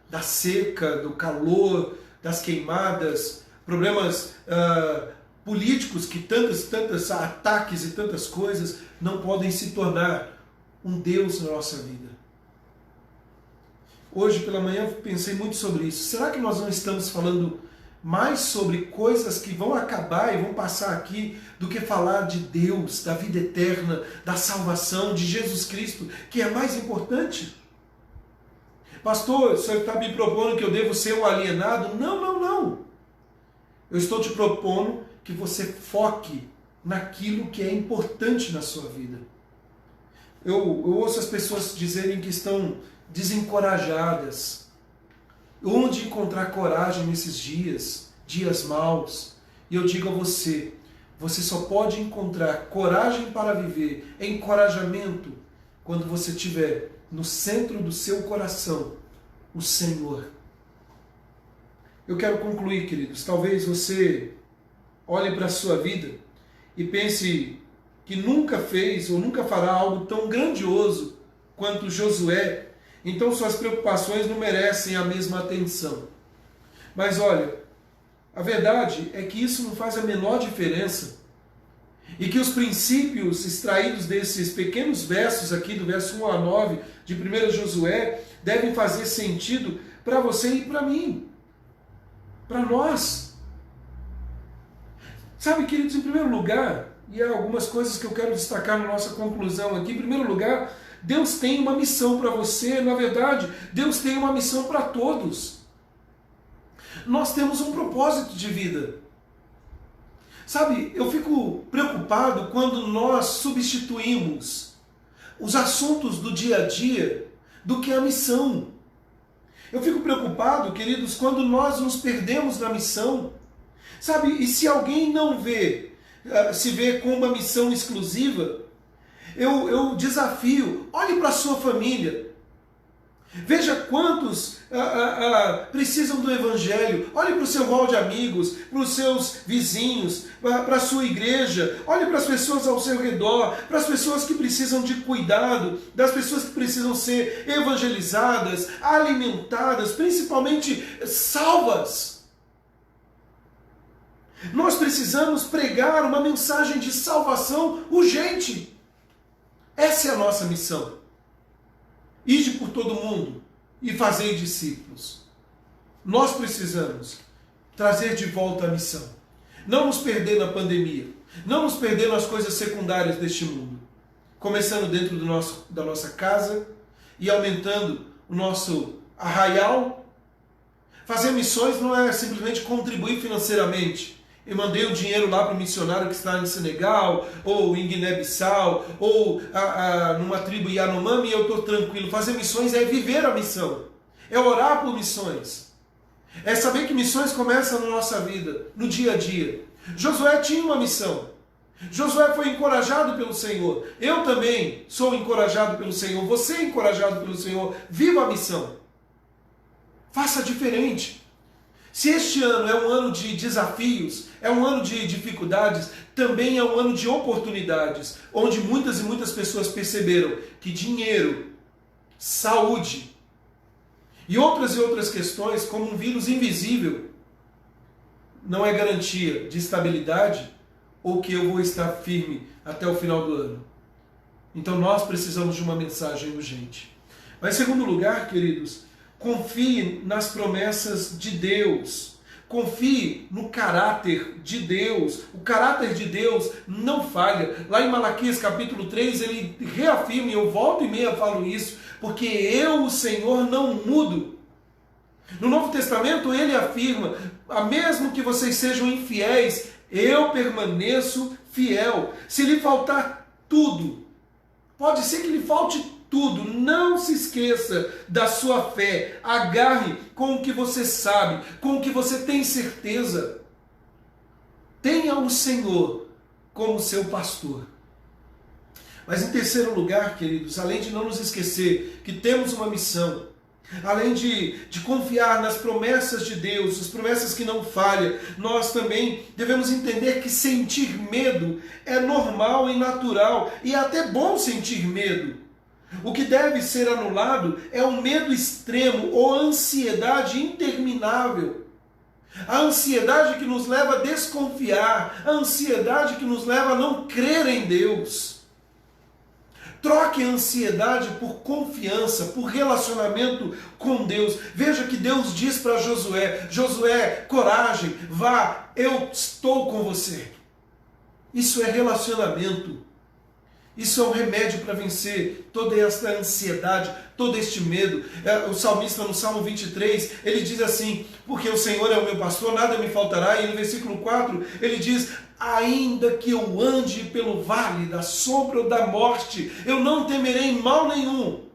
da seca, do calor, das queimadas, problemas políticos, que tantos ataques e tantas coisas não podem se tornar um Deus na nossa vida. Hoje pela manhã eu pensei muito sobre isso. Será que nós não estamos falando mais sobre coisas que vão acabar e vão passar aqui do que falar de Deus, da vida eterna, da salvação, de Jesus Cristo, que é mais importante? Pastor, o senhor está me propondo que eu devo ser um alienado? Não, não, não. Eu estou te propondo que você foque naquilo que é importante na sua vida. Eu ouço as pessoas dizerem que estão desencorajadas. Onde encontrar coragem nesses dias maus? E eu digo a você, você só pode encontrar coragem para viver, encorajamento, quando você tiver no centro do seu coração o Senhor. Eu quero concluir, queridos. Talvez você olhe para a sua vida e pense que nunca fez ou nunca fará algo tão grandioso quanto Josué. Então suas preocupações não merecem a mesma atenção. Mas olha, a verdade é que isso não faz a menor diferença. E que os princípios extraídos desses pequenos versos aqui, do verso 1 a 9 de 1 Josué, devem fazer sentido para você e para mim. Para nós. Sabe, queridos, em primeiro lugar, e há algumas coisas que eu quero destacar na nossa conclusão aqui. Em primeiro lugar, Deus tem uma missão para você. Na verdade, Deus tem uma missão para todos. Nós temos um propósito de vida. Sabe, eu fico preocupado quando nós substituímos os assuntos do dia a dia do que a missão. Eu fico preocupado, queridos, quando nós nos perdemos na missão. Sabe, e se alguém não se vê com uma missão exclusiva, eu desafio, olhe para a sua família. Veja quantos precisam do Evangelho. Olhe para o seu hall de amigos, para os seus vizinhos, para a sua igreja. Olhe para as pessoas ao seu redor, para as pessoas que precisam de cuidado, das pessoas que precisam ser evangelizadas, alimentadas, principalmente salvas. Nós precisamos pregar uma mensagem de salvação urgente. Essa é a nossa missão. Ide por todo mundo e fazei discípulos. Nós precisamos trazer de volta a missão. Não nos perder na pandemia. Não nos perder nas coisas secundárias deste mundo. Começando dentro da nossa casa e aumentando o nosso arraial. Fazer missões não é simplesmente contribuir financeiramente. Eu mandei o dinheiro lá para o missionário que está em Senegal, ou em Guiné-Bissau, ou numa tribo Yanomami, e eu estou tranquilo. Fazer missões é viver a missão. É orar por missões. É saber que missões começam na nossa vida, no dia a dia. Josué tinha uma missão. Josué foi encorajado pelo Senhor. Eu também sou encorajado pelo Senhor. Você é encorajado pelo Senhor. Viva a missão. Faça diferente. Se este ano é um ano de desafios, é um ano de dificuldades, também é um ano de oportunidades, onde muitas e muitas pessoas perceberam que dinheiro, saúde e outras questões, como um vírus invisível, não é garantia de estabilidade ou que eu vou estar firme até o final do ano. Então nós precisamos de uma mensagem urgente. Mas em segundo lugar, queridos, confie nas promessas de Deus. Confie no caráter de Deus. O caráter de Deus não falha. Lá em Malaquias capítulo 3, ele reafirma, e eu volto e meia falo isso, porque eu, o Senhor, não mudo. No Novo Testamento ele afirma, mesmo que vocês sejam infiéis, eu permaneço fiel. Se lhe faltar tudo, pode ser que lhe falte tudo, não se esqueça da sua fé, agarre com o que você sabe, com o que você tem certeza. Tenha o Senhor como seu pastor. Mas em terceiro lugar, queridos, além de não nos esquecer que temos uma missão, além de confiar nas promessas de Deus, as promessas que não falham, nós também devemos entender que sentir medo é normal e natural, e é até bom sentir medo. O que deve ser anulado é o medo extremo ou a ansiedade interminável. A ansiedade que nos leva a desconfiar, a ansiedade que nos leva a não crer em Deus. Troque a ansiedade por confiança, por relacionamento com Deus. Veja que Deus diz para Josué: Josué, coragem, vá, eu estou com você. Isso é relacionamento. Isso é um remédio para vencer toda esta ansiedade, todo este medo. O salmista no Salmo 23, ele diz assim: porque o Senhor é o meu pastor, nada me faltará. E no versículo 4, ele diz: ainda que eu ande pelo vale da sombra ou da morte, eu não temerei mal nenhum,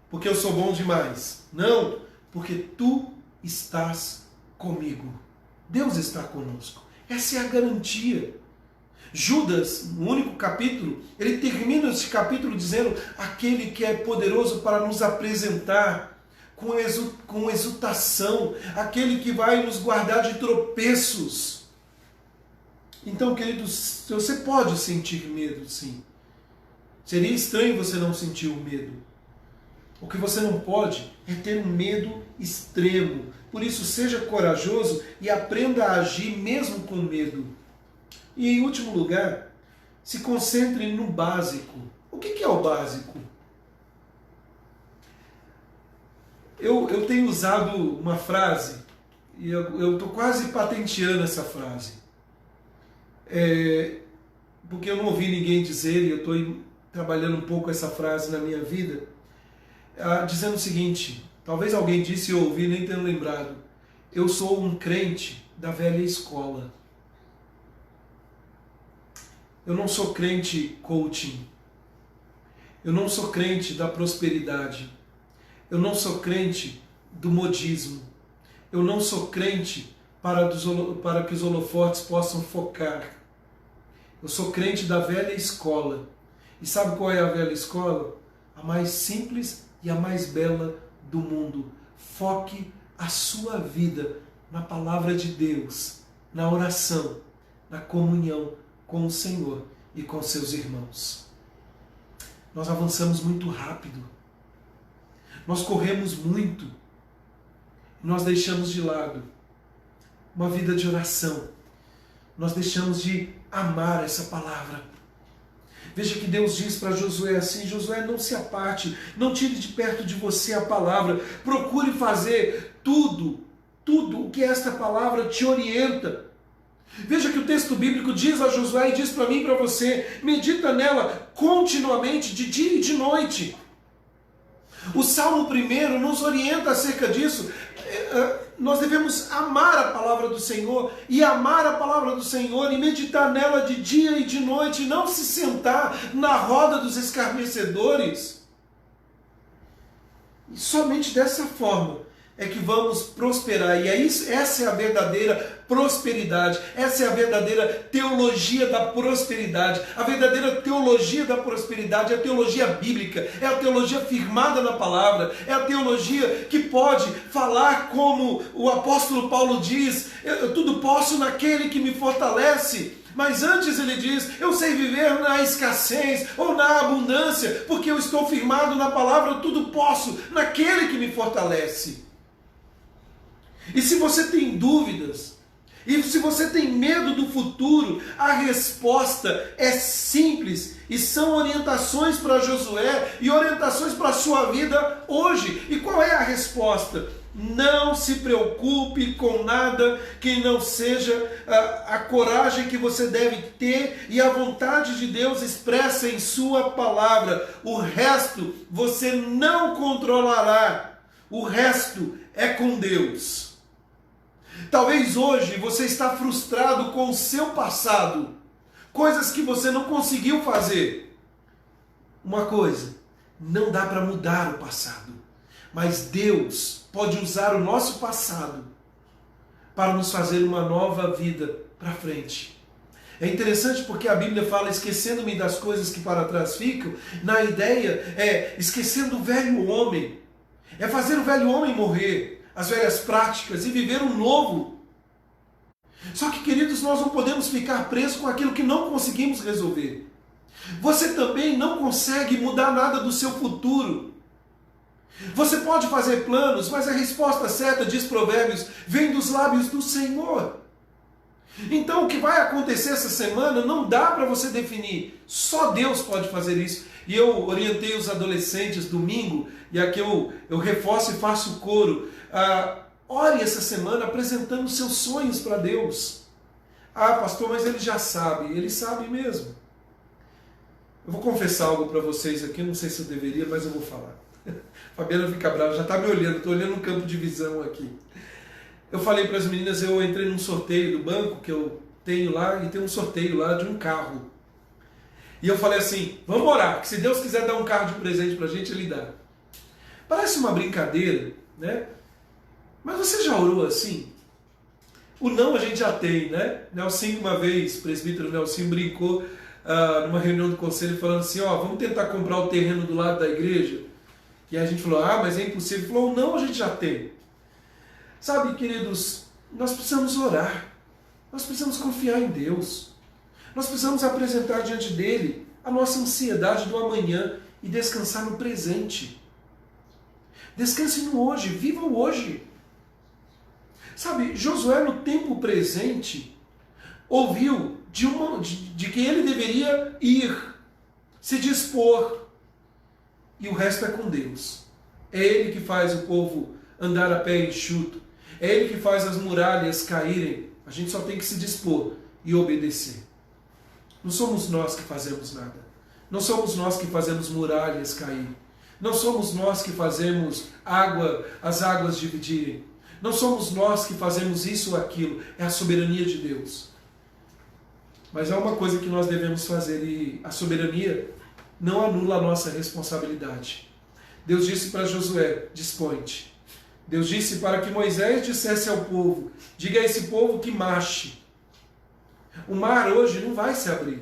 porque eu sou bom demais. Não, porque tu estás comigo. Deus está conosco. Essa é a garantia. Judas, no único capítulo, ele termina esse capítulo dizendo: aquele que é poderoso para nos apresentar com exultação, aquele que vai nos guardar de tropeços. Então, queridos, você pode sentir medo, sim. Seria estranho você não sentir o medo. O que você não pode é ter um medo extremo. Por isso, seja corajoso e aprenda a agir mesmo com medo. E em último lugar, se concentre no básico. O que é o básico? Eu tenho usado uma frase, e eu estou quase patenteando essa frase. Porque eu não ouvi ninguém dizer, e eu estou trabalhando um pouco essa frase na minha vida, dizendo o seguinte: talvez alguém disse e eu ouvi nem tenho lembrado. Eu sou um crente da velha escola. Eu não sou crente coaching. Eu não sou crente da prosperidade. Eu não sou crente do modismo. Eu não sou crente para que os holofotes possam focar. Eu sou crente da velha escola. E sabe qual é a velha escola? A mais simples e a mais bela do mundo. Foque a sua vida na palavra de Deus, na oração, na comunhão com o Senhor e com seus irmãos. Nós avançamos muito rápido. Nós corremos muito. Nós deixamos de lado uma vida de oração. Nós deixamos de amar essa palavra. Veja que Deus diz para Josué assim: Josué, não se aparte, não tire de perto de você a palavra. Procure fazer tudo o que esta palavra te orienta. Veja que o texto bíblico diz a Josué e diz para mim e para você: medita nela continuamente, de dia e de noite. O Salmo 1 nos orienta acerca disso. Nós devemos amar a palavra do Senhor, e amar a palavra do Senhor e meditar nela de dia e de noite, e não se sentar na roda dos escarnecedores. E somente dessa forma é que vamos prosperar, e essa é a verdadeira prosperidade. Essa é a verdadeira teologia da prosperidade. A verdadeira teologia da prosperidade é a teologia bíblica, é a teologia firmada na palavra, é a teologia que pode falar como o apóstolo Paulo diz: eu tudo posso naquele que me fortalece. Mas antes ele diz: eu sei viver na escassez ou na abundância, porque eu estou firmado na palavra, eu tudo posso naquele que me fortalece. E se você tem dúvidas, e se você tem medo do futuro, a resposta é simples, e são orientações para Josué e orientações para a sua vida hoje. E qual é a resposta? Não se preocupe com nada que não seja a coragem que você deve ter e a vontade de Deus expressa em sua palavra. O resto você não controlará. O resto é com Deus. Talvez hoje você está frustrado com o seu passado, coisas que você não conseguiu fazer. Uma coisa, não dá para mudar o passado, mas Deus pode usar o nosso passado para nos fazer uma nova vida para frente. É interessante porque a Bíblia fala: esquecendo-me das coisas que para trás ficam. Na ideia é esquecendo o velho homem, é fazer o velho homem morrer, as velhas práticas, e viver um novo. Só que, queridos, nós não podemos ficar presos com aquilo que não conseguimos resolver. Você também não consegue mudar nada do seu futuro. Você pode fazer planos, mas a resposta certa, diz Provérbios, vem dos lábios do Senhor. Então o que vai acontecer essa semana não dá para você definir. Só Deus pode fazer isso. E eu orientei os adolescentes domingo, e aqui eu reforço e faço coro. Ore essa semana apresentando seus sonhos para Deus. Ah, pastor, mas ele já sabe. Ele sabe mesmo. Eu vou confessar algo para vocês aqui, não sei se eu deveria, mas eu vou falar. Fabiana fica brava, já está me olhando, estou olhando um campo de visão aqui. Eu falei para as meninas, eu entrei num sorteio do banco que eu tenho lá, e tem um sorteio lá de um carro. E eu falei assim: vamos orar, que se Deus quiser dar um carro de presente para a gente, Ele dá. Parece uma brincadeira, né? Mas você já orou assim? O não a gente já tem, né? Nelsinho, uma vez, o presbítero Nelsinho brincou numa reunião do conselho, falando assim: ó, vamos tentar comprar o terreno do lado da igreja. E a gente falou: ah, mas é impossível. Ele falou: não, a gente já tem. Sabe, queridos, nós precisamos orar. Nós precisamos confiar em Deus. Nós precisamos apresentar diante dele a nossa ansiedade do amanhã e descansar no presente. Descanse no hoje, viva o hoje. Sabe, Josué no tempo presente ouviu de que ele deveria ir, se dispor, e o resto é com Deus. É Ele que faz o povo andar a pé enxuto, é Ele que faz as muralhas caírem. A gente só tem que se dispor e obedecer. Não somos nós que fazemos nada, não somos nós que fazemos muralhas cair, não somos nós que fazemos as águas dividirem, não somos nós que fazemos isso ou aquilo, é a soberania de Deus. Mas há uma coisa que nós devemos fazer, e a soberania não anula a nossa responsabilidade. Deus disse para Josué: dispõe-te. Deus disse para que Moisés dissesse ao povo: diga a esse povo que marche. O mar hoje não vai se abrir.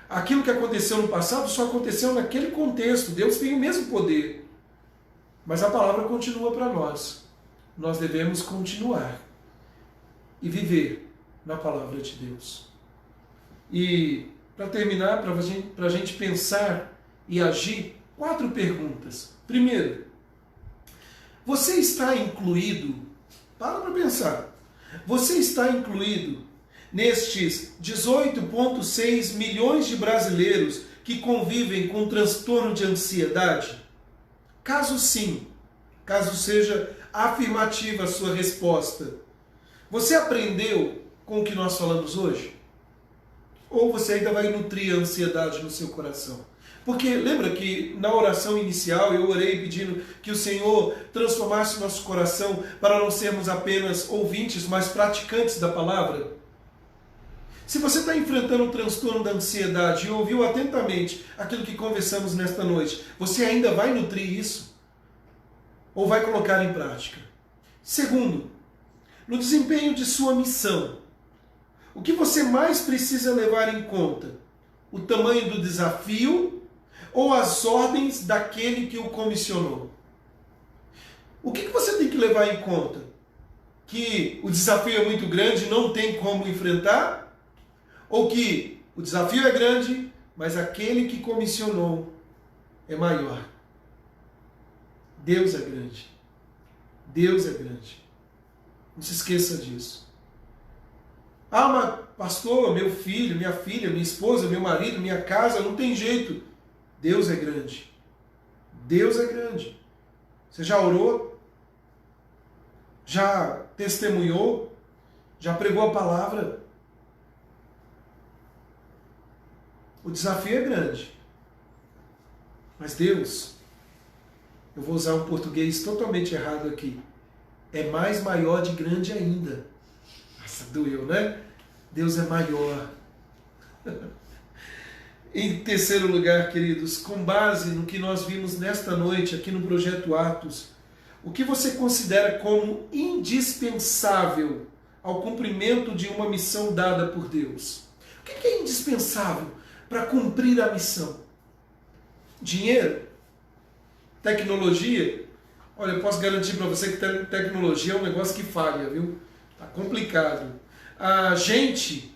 Aquilo que aconteceu no passado só aconteceu naquele contexto. Deus tem o mesmo poder. Mas a palavra continua para nós. Nós devemos continuar e viver na palavra de Deus. E para terminar, para a gente pensar e agir, 4 perguntas. Primeiro, você está incluído? Para pensar. Você está incluído nestes 18,6 milhões de brasileiros que convivem com transtorno de ansiedade? Caso sim, caso seja afirmativa a sua resposta, você aprendeu com o que nós falamos hoje? Ou você ainda vai nutrir a ansiedade no seu coração? Porque lembra que na oração inicial eu orei pedindo que o Senhor transformasse o nosso coração para não sermos apenas ouvintes, mas praticantes da palavra? Se você está enfrentando o transtorno da ansiedade e ouviu atentamente aquilo que conversamos nesta noite, você ainda vai nutrir isso? Ou vai colocar em prática? Segundo, no desempenho de sua missão, o que você mais precisa levar em conta? O tamanho do desafio ou as ordens daquele que o comissionou? O que você tem que levar em conta? Que o desafio é muito grande e não tem como enfrentar? Ou que o desafio é grande, mas aquele que comissionou é maior? Deus é grande. Deus é grande. Não se esqueça disso. Ah, mas pastor, meu filho, minha filha, minha esposa, meu marido, minha casa, não tem jeito. Deus é grande. Deus é grande. Você já orou? Já testemunhou? Já pregou a palavra? O desafio é grande. Mas Deus, eu vou usar um português totalmente errado aqui, é mais maior de grande ainda. Nossa, doeu, né? Deus é maior. Em terceiro lugar, queridos, com base no que nós vimos nesta noite aqui no Projeto Atos, o que você considera como indispensável ao cumprimento de uma missão dada por Deus? O que é indispensável para cumprir a missão? Dinheiro? Tecnologia? Olha, eu posso garantir para você que tecnologia é um negócio que falha, viu? Tá complicado. A gente,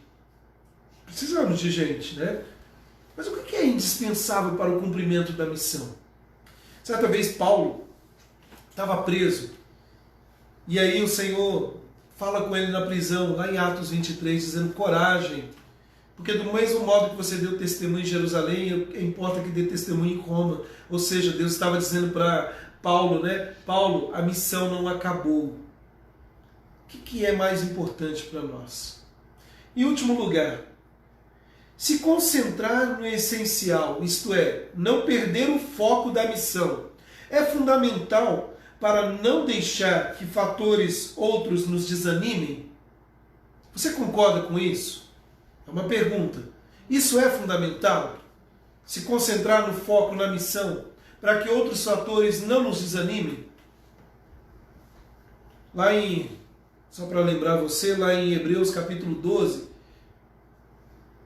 precisamos de gente, né? Mas o que é indispensável para o cumprimento da missão? Certa vez Paulo estava preso, e aí o Senhor fala com ele na prisão, lá em Atos 23, dizendo: coragem, porque do mesmo modo que você deu testemunho em Jerusalém, importa que dê testemunho em Roma. Ou seja, Deus estava dizendo para Paulo, né? Paulo, a missão não acabou. O que é mais importante para nós? Em último lugar, se concentrar no essencial, isto é, não perder o foco da missão, é fundamental para não deixar que fatores outros nos desanimem? Você concorda com isso? É uma pergunta. Isso é fundamental? Se concentrar no foco, na missão, para que outros fatores não nos desanimem? Só para lembrar você, lá em Hebreus capítulo 12,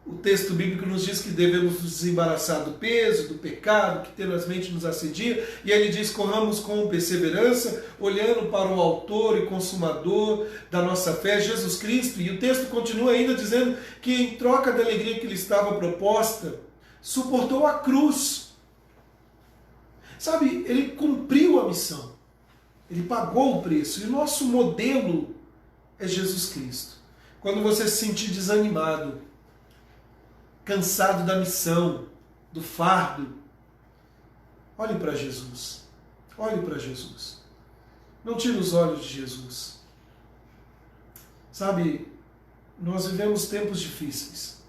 o texto bíblico nos diz que devemos nos desembaraçar do peso, do pecado que tenazmente nos assedia, e ele diz: corramos com perseverança, olhando para o autor e consumador da nossa fé, Jesus Cristo. E o texto continua ainda dizendo que, em troca da alegria que lhe estava proposta, suportou a cruz. Sabe, ele cumpriu a missão, ele pagou o preço, e o nosso modelo é Jesus Cristo. Quando você se sentir desanimado, cansado da missão, do fardo, olhe para Jesus. Olhe para Jesus. Não tire os olhos de Jesus. Sabe, nós vivemos tempos difíceis.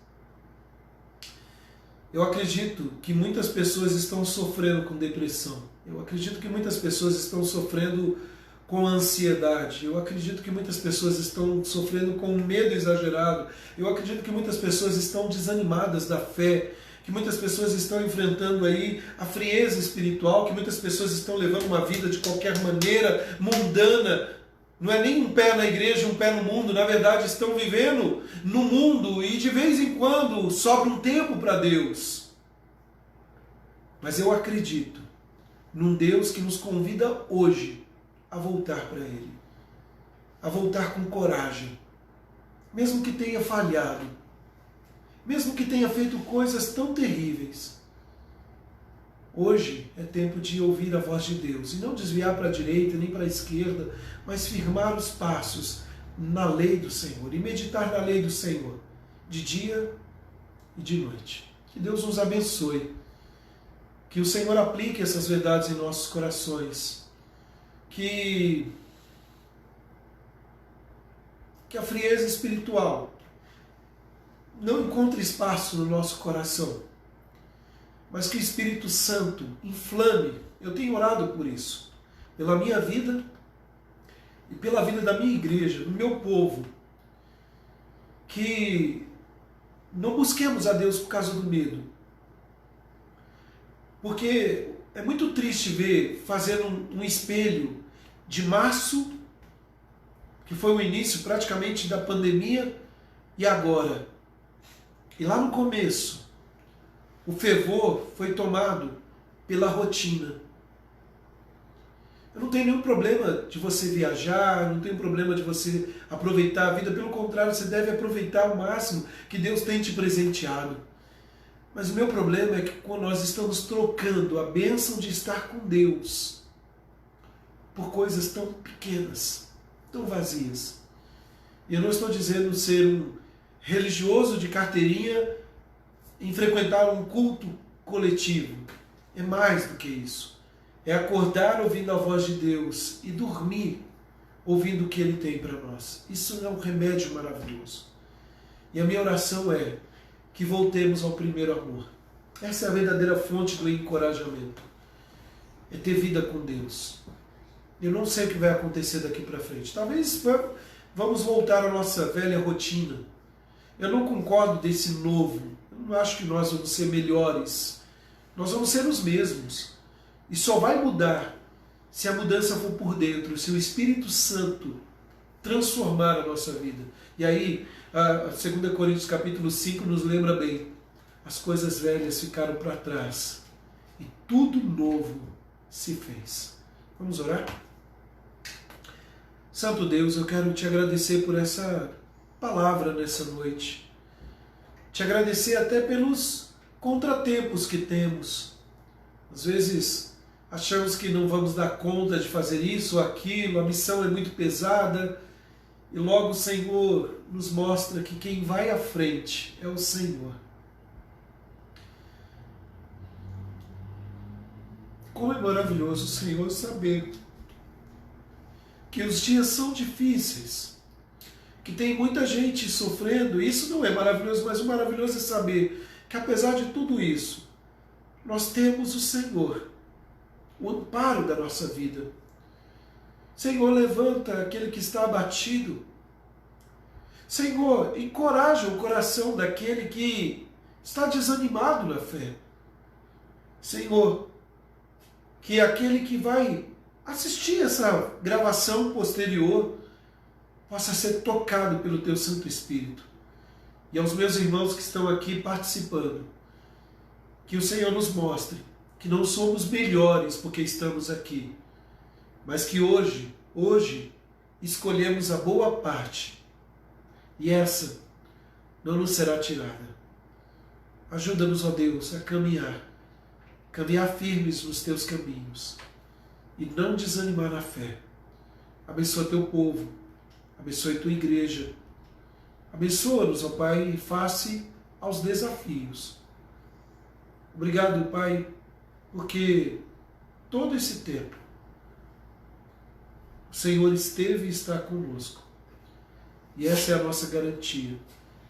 Eu acredito que muitas pessoas estão sofrendo com depressão. Eu acredito que muitas pessoas estão sofrendo com ansiedade. Eu acredito que muitas pessoas estão sofrendo com medo exagerado. Eu acredito que muitas pessoas estão desanimadas da fé, que muitas pessoas estão enfrentando aí a frieza espiritual, que muitas pessoas estão levando uma vida de qualquer maneira, mundana. Não é nem um pé na igreja, um pé no mundo. Na verdade, estão vivendo no mundo e de vez em quando sobra um tempo para Deus. Mas eu acredito num Deus que nos convida hoje a voltar para Ele, a voltar com coragem, mesmo que tenha falhado, mesmo que tenha feito coisas tão terríveis. Hoje é tempo de ouvir a voz de Deus e não desviar para a direita nem para a esquerda, mas firmar os passos na lei do Senhor e meditar na lei do Senhor, de dia e de noite. Que Deus nos abençoe, que o Senhor aplique essas verdades em nossos corações, que a frieza espiritual não encontre espaço no nosso coração, mas que o Espírito Santo inflame. Eu tenho orado por isso, pela minha vida e pela vida da minha igreja, do meu povo, que não busquemos a Deus por causa do medo, porque é muito triste ver fazendo um espelho de março que foi o início praticamente da pandemia, e agora. E lá no começo, o fervor foi tomado pela rotina. Eu não tenho nenhum problema de você viajar, não tenho problema de você aproveitar a vida, pelo contrário, você deve aproveitar o máximo que Deus tem te presenteado. Mas o meu problema é que quando nós estamos trocando a bênção de estar com Deus por coisas tão pequenas, tão vazias. E eu não estou dizendo ser um religioso de carteirinha em frequentar um culto coletivo. É mais do que isso. É acordar ouvindo a voz de Deus e dormir ouvindo o que Ele tem para nós. Isso é um remédio maravilhoso. E a minha oração é que voltemos ao primeiro amor. Essa é a verdadeira fonte do encorajamento. É ter vida com Deus. Eu não sei o que vai acontecer daqui para frente. Talvez vamos voltar à nossa velha rotina. Eu não concordo desse novo. Eu não acho que nós vamos ser melhores. Nós vamos ser os mesmos. E só vai mudar se a mudança for por dentro, se o Espírito Santo transformar a nossa vida. E aí, a 2 Coríntios capítulo 5 nos lembra bem. As coisas velhas ficaram para trás e tudo novo se fez. Vamos orar? Santo Deus, eu quero te agradecer por essa palavra nessa noite. Te agradecer até pelos contratempos que temos. Às vezes achamos que não vamos dar conta de fazer isso ou aquilo, a missão é muito pesada, e logo o Senhor nos mostra que quem vai à frente é o Senhor. Como é maravilhoso, Senhor, saber que os dias são difíceis, que tem muita gente sofrendo. Isso não é maravilhoso, mas o maravilhoso é saber que apesar de tudo isso, nós temos o Senhor, o amparo da nossa vida. Senhor, levanta aquele que está abatido. Senhor, encoraja o coração daquele que está desanimado na fé. Senhor, que aquele que vai assistir essa gravação posterior possa ser tocado pelo Teu Santo Espírito. E aos meus irmãos que estão aqui participando, que o Senhor nos mostre que não somos melhores porque estamos aqui, mas que hoje escolhemos a boa parte, e essa não nos será tirada. Ajuda-nos, ó Deus, a caminhar firmes nos Teus caminhos, e não desanimar na fé. Abençoa Teu povo, abençoe Tua igreja, abençoa-nos, ó Pai, face aos desafios. Obrigado, Pai, porque todo esse tempo o Senhor esteve e está conosco. E essa é a nossa garantia.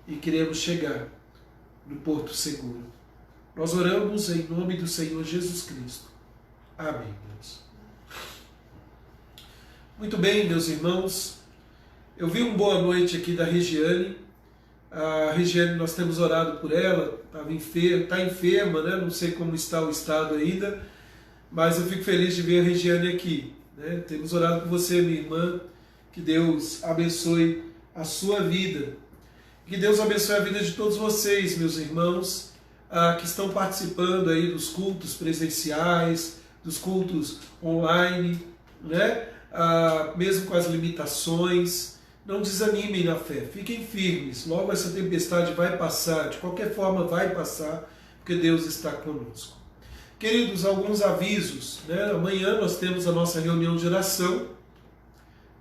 E queremos chegar no porto seguro. Nós oramos em nome do Senhor Jesus Cristo. Amém, Deus. Muito bem, meus irmãos. Eu vi uma boa noite aqui da Regiane. A Regiane, nós temos orado por ela, está enferma, né? Não sei como está o estado ainda, mas eu fico feliz de ver a Regiane aqui, né? Temos orado por você, minha irmã, que Deus abençoe a sua vida, que Deus abençoe a vida de todos vocês, meus irmãos, que estão participando aí dos cultos presenciais, dos cultos online, né? Mesmo com as limitações. Não desanimem na fé, fiquem firmes, logo essa tempestade vai passar, de qualquer forma vai passar, porque Deus está conosco. Queridos, alguns avisos, né? Amanhã nós temos a nossa reunião de oração,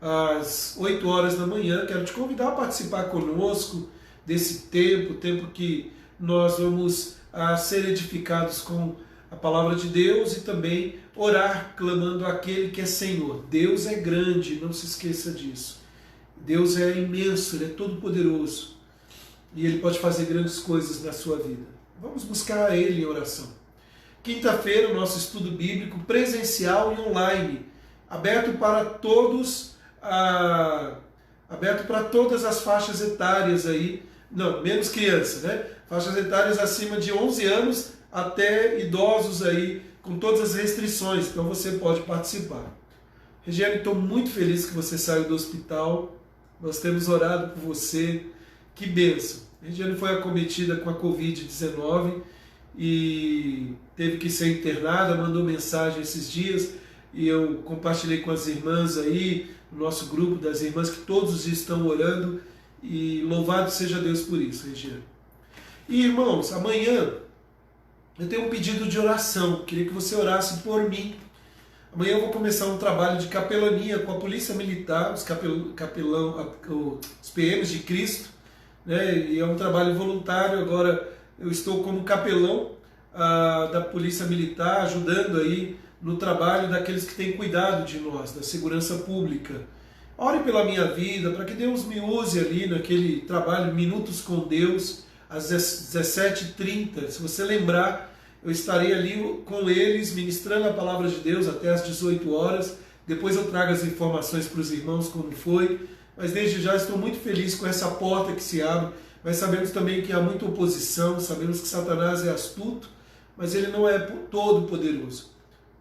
às 8 horas da manhã, quero te convidar a participar conosco desse tempo que nós vamos ser edificados com a palavra de Deus e também orar, clamando àquele que é Senhor. Deus é grande, não se esqueça disso. Deus é imenso, Ele é todo poderoso e Ele pode fazer grandes coisas na sua vida. Vamos buscar a Ele em oração. Quinta-feira, o nosso estudo bíblico presencial e online, aberto para todos, aberto para todas as faixas etárias aí, não, menos crianças, né? Faixas etárias acima de 11 anos até idosos aí, com todas as restrições, então você pode participar. Regiane, estou muito feliz que você saiu do hospital. Nós temos orado por você. Que bênção. A Regiane foi acometida com a Covid-19 e teve que ser internada, mandou mensagem esses dias e eu compartilhei com as irmãs aí, no nosso grupo das irmãs, que todos os dias estão orando e louvado seja Deus por isso, Regiane. E irmãos, amanhã eu tenho um pedido de oração, queria que você orasse por mim. Amanhã eu vou começar um trabalho de capelania com a Polícia Militar, os PMs de Cristo, né? E é um trabalho voluntário. Agora eu estou como capelão da Polícia Militar, ajudando aí no trabalho daqueles que têm cuidado de nós, da segurança pública. Ore pela minha vida, para que Deus me use ali naquele trabalho Minutos com Deus, às 17h30. Se você lembrar, eu estarei ali com eles, ministrando a palavra de Deus até às 18 horas. Depois eu trago as informações para os irmãos como foi. Mas desde já estou muito feliz com essa porta que se abre. Mas sabemos também que há muita oposição, sabemos que Satanás é astuto, mas ele não é todo poderoso.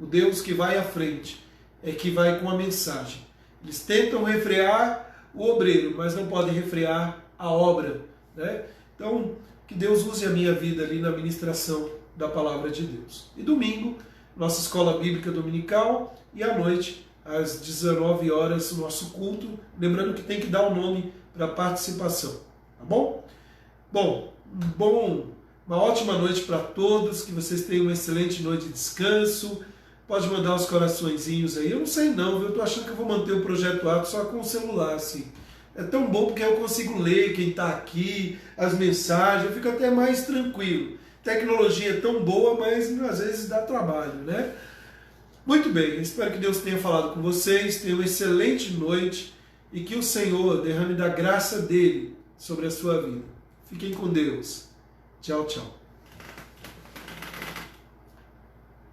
O Deus que vai à frente é que vai com a mensagem. Eles tentam refrear o obreiro, mas não podem refrear a obra, né? Então, que Deus use a minha vida ali na ministração da palavra de Deus. E domingo, nossa escola bíblica dominical, e à noite, às 19 horas, o nosso culto. Lembrando que tem que dar o nome para participação, tá bom? Uma ótima noite para todos, que vocês tenham uma excelente noite de descanso. Pode mandar os coraçõezinhos aí. Eu não sei não, viu? Eu tô achando que eu vou manter o Projeto Atos só com o celular, assim. É tão bom porque eu consigo ler quem está aqui, as mensagens, eu fico até mais tranquilo. Tecnologia é tão boa, mas às vezes dá trabalho, né? Muito bem, espero que Deus tenha falado com vocês, tenham uma excelente noite e que o Senhor derrame da graça dele sobre a sua vida. Fiquem com Deus. Tchau, tchau.